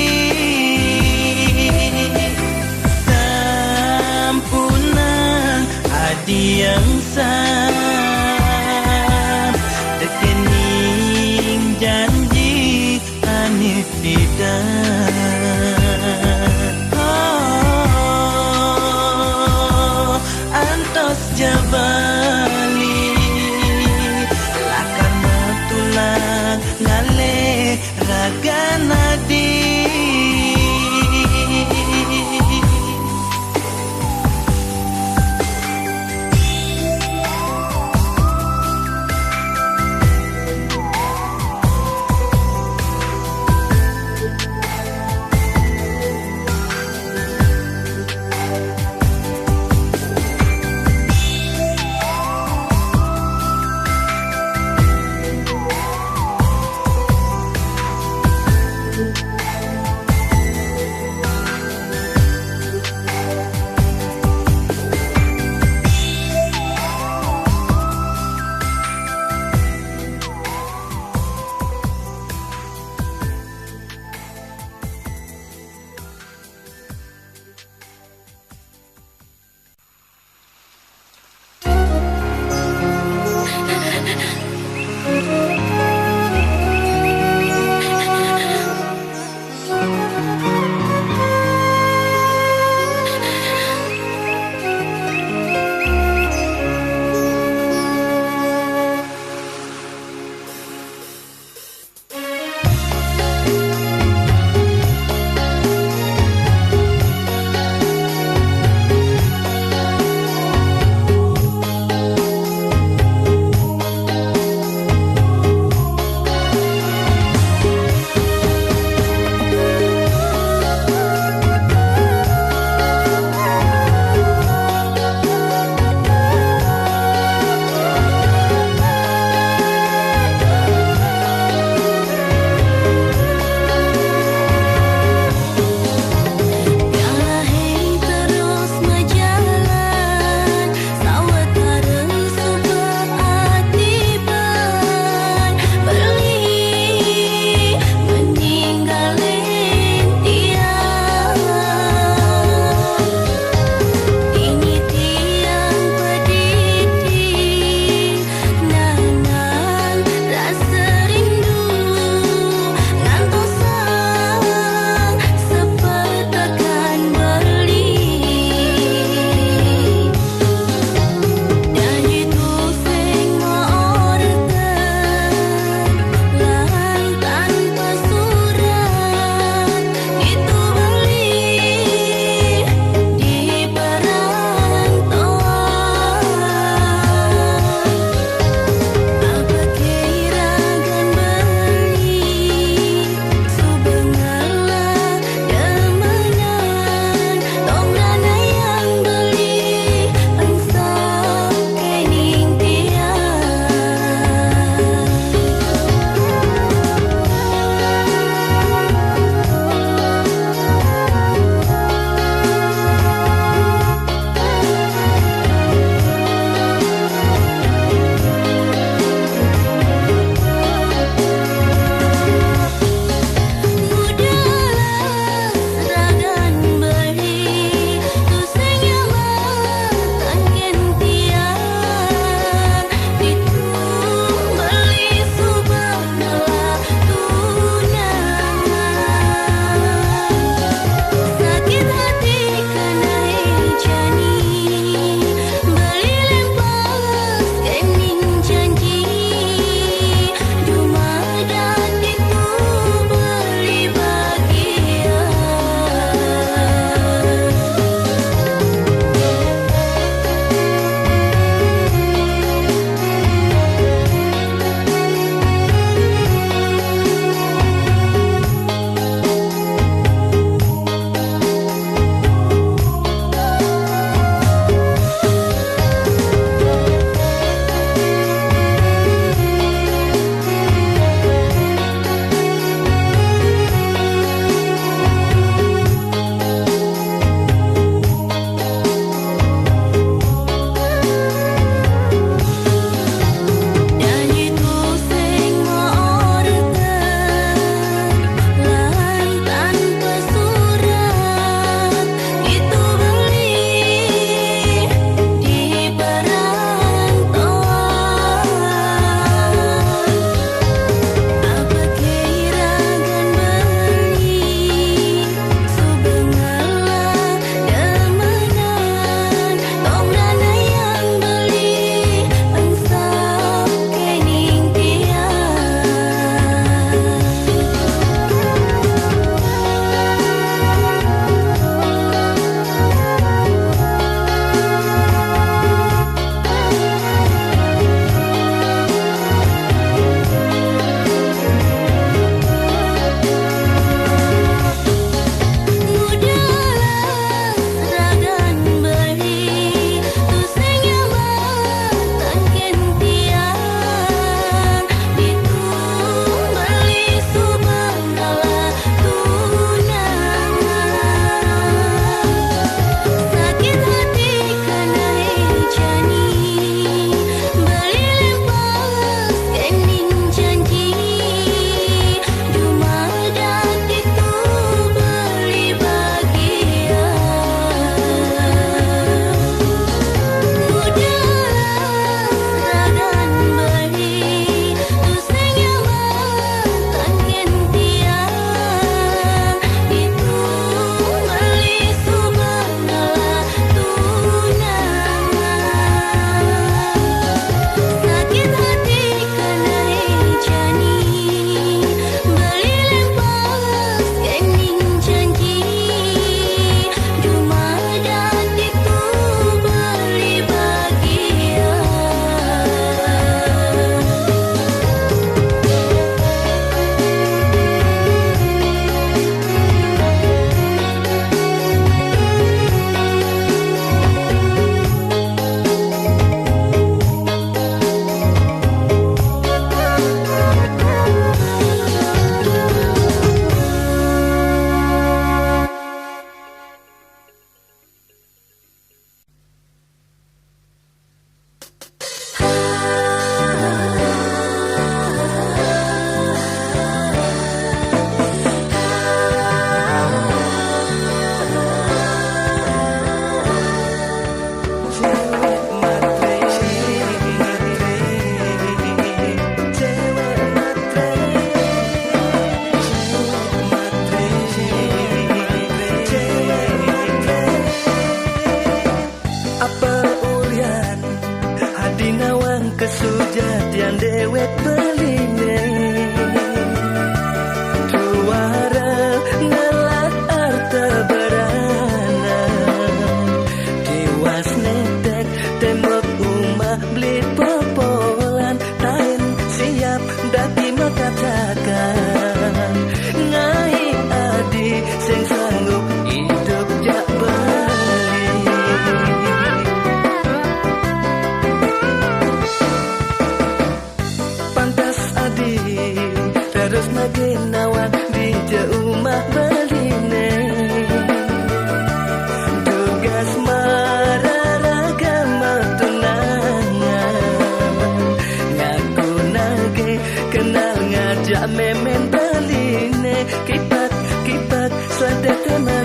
yang sah rekening janji aneh bidan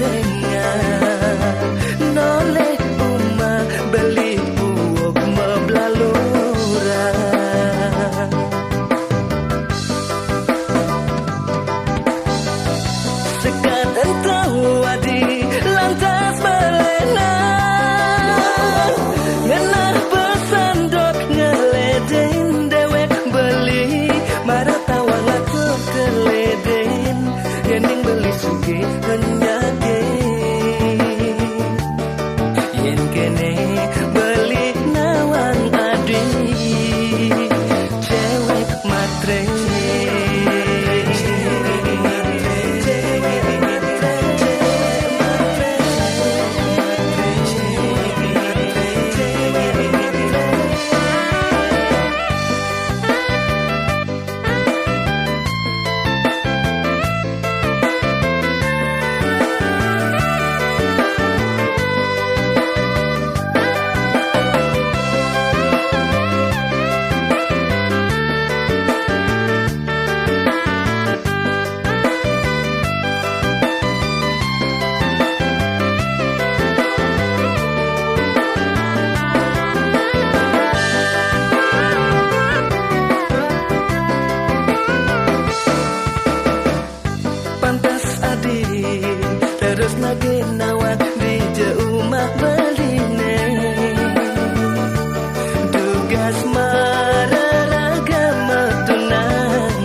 marengan noleh uma beli uok meblalura sekadang tahu adi lantas melena ngenah pesandok ngeledein dewek beli marah tawang aku keledein yening beli suge henyage yen kene beli nawang adi cewek matre terus lagi nawak di rumah beline tugas mararaga metunangan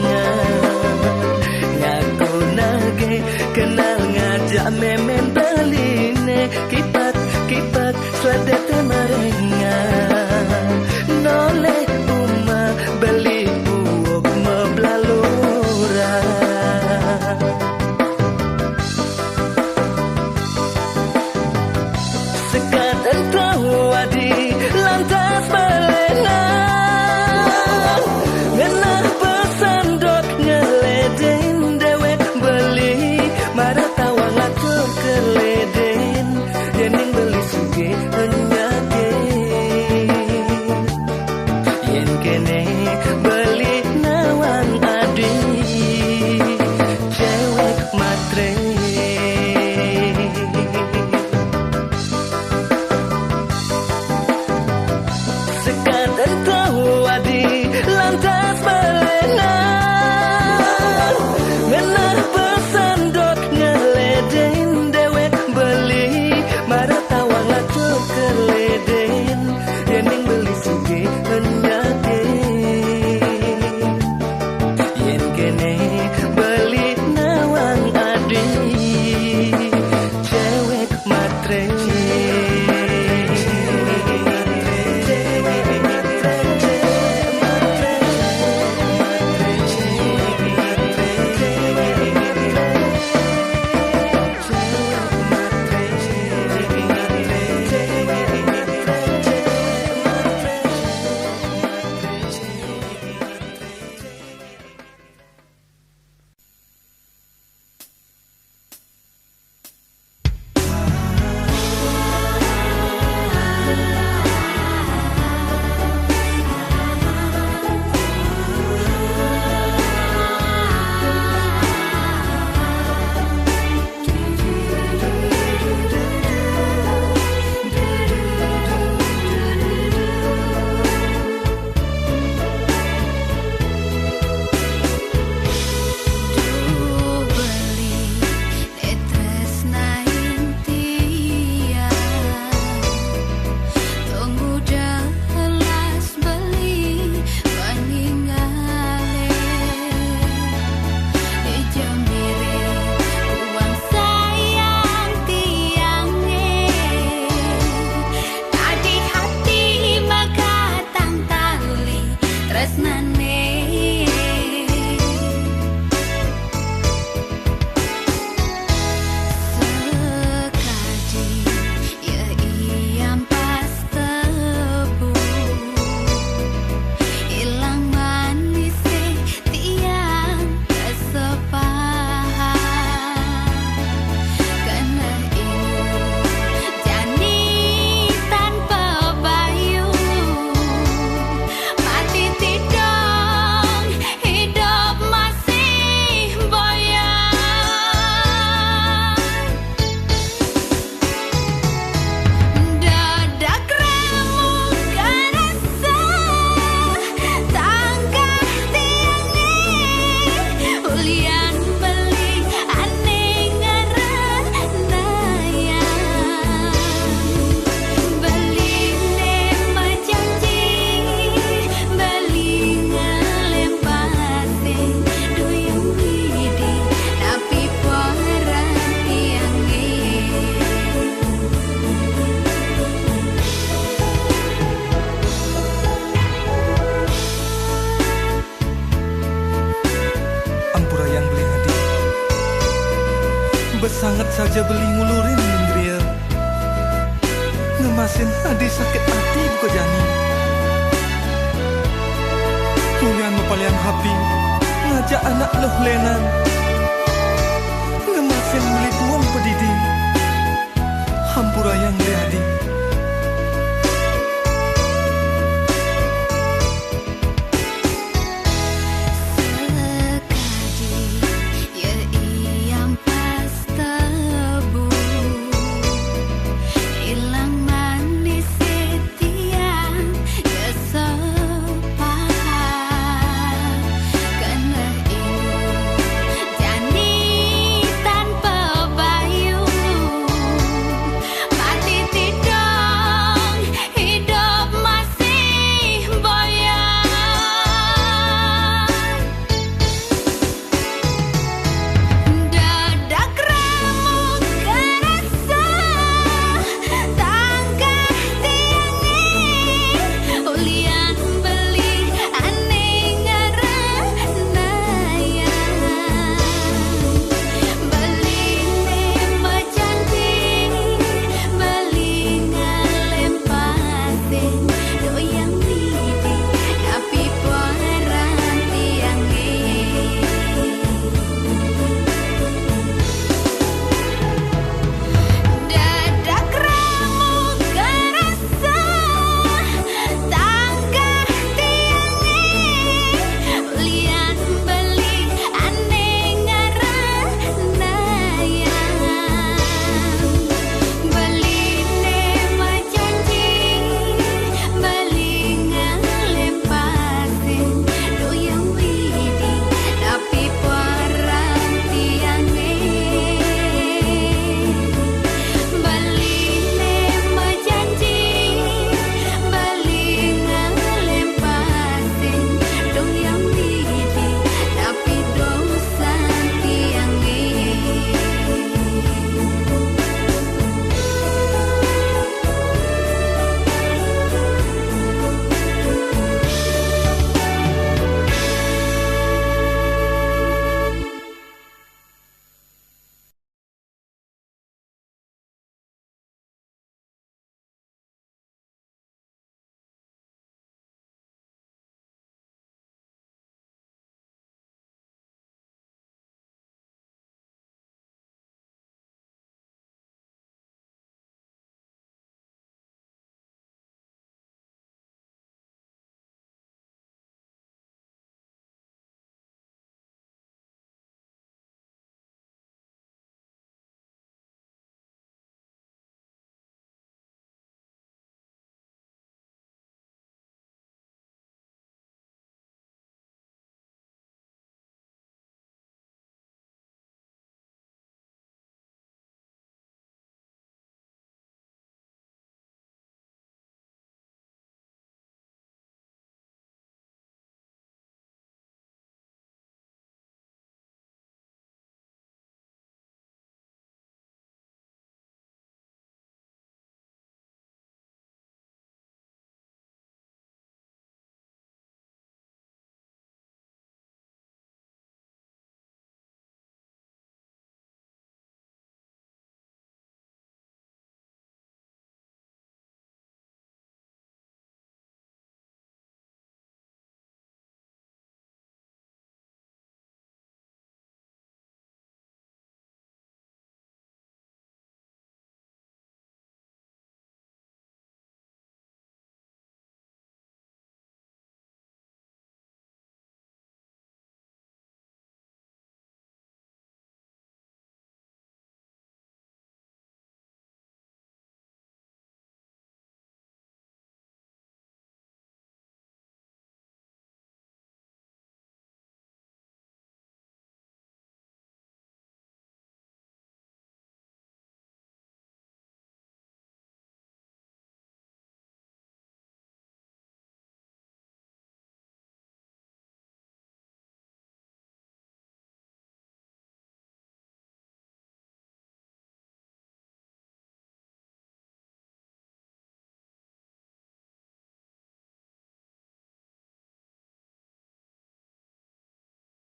ngaku nage kenal ngajak memen beline kipat kipat sladete marengan noleh uma beli uok meblalura sekadang tahu adi lantas melena ngenah pesandok ngeledein dewek beli marah tawang atur keledein yening beli suge henyage beli ngulurin Indria. Ngemasin adi sakit hati buka jani. Kulian mepalian hapi ngajak anak loh lenan. Ngemasin beli tuang pedidi. Hampura yang